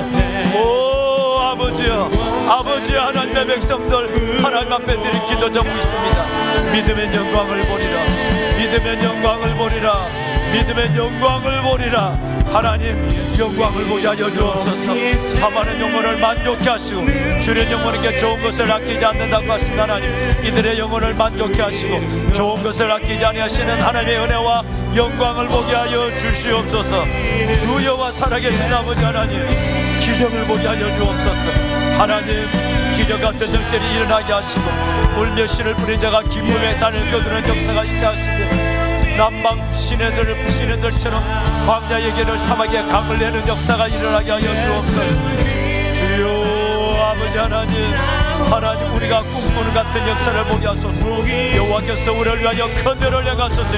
오 아버지여, 아버지 하나님의 백성들 하나님 앞에 드린 기도 제목이 있습니다. 믿음의 영광을 보리라, 믿음의 영광을 보리라. 믿음의 영광을 보리라. 하나님 영광을 보게 하여 주옵소서. 사망의 영혼을 만족케 하시고 주의 영혼에게 좋은 것을 아끼지 않는다고 하신 하나님, 이들의 영혼을 만족케 하시고 좋은 것을 아끼지 아니하시는 하나님의 은혜와 영광을 보게 하여 주시옵소서. 주여와 살아계신 아버지 하나님, 기적을 보게 하여 주옵소서. 하나님, 기적 같은 일들이 일어나게 하시고 울며시를 뿌린 자가 기쁨의 단을 거두는 역사가 있게 하시고 남방 시내들처럼 광야의 길을 사막에 강을 내는 역사가 일어나게 하여 주옵소서. 주여 아버지 하나님, 하나님 우리가 꿈꾸는 같은 역사를 보게 하소서. 여호와께서 우리를 위하여 큰 일을 행하소서.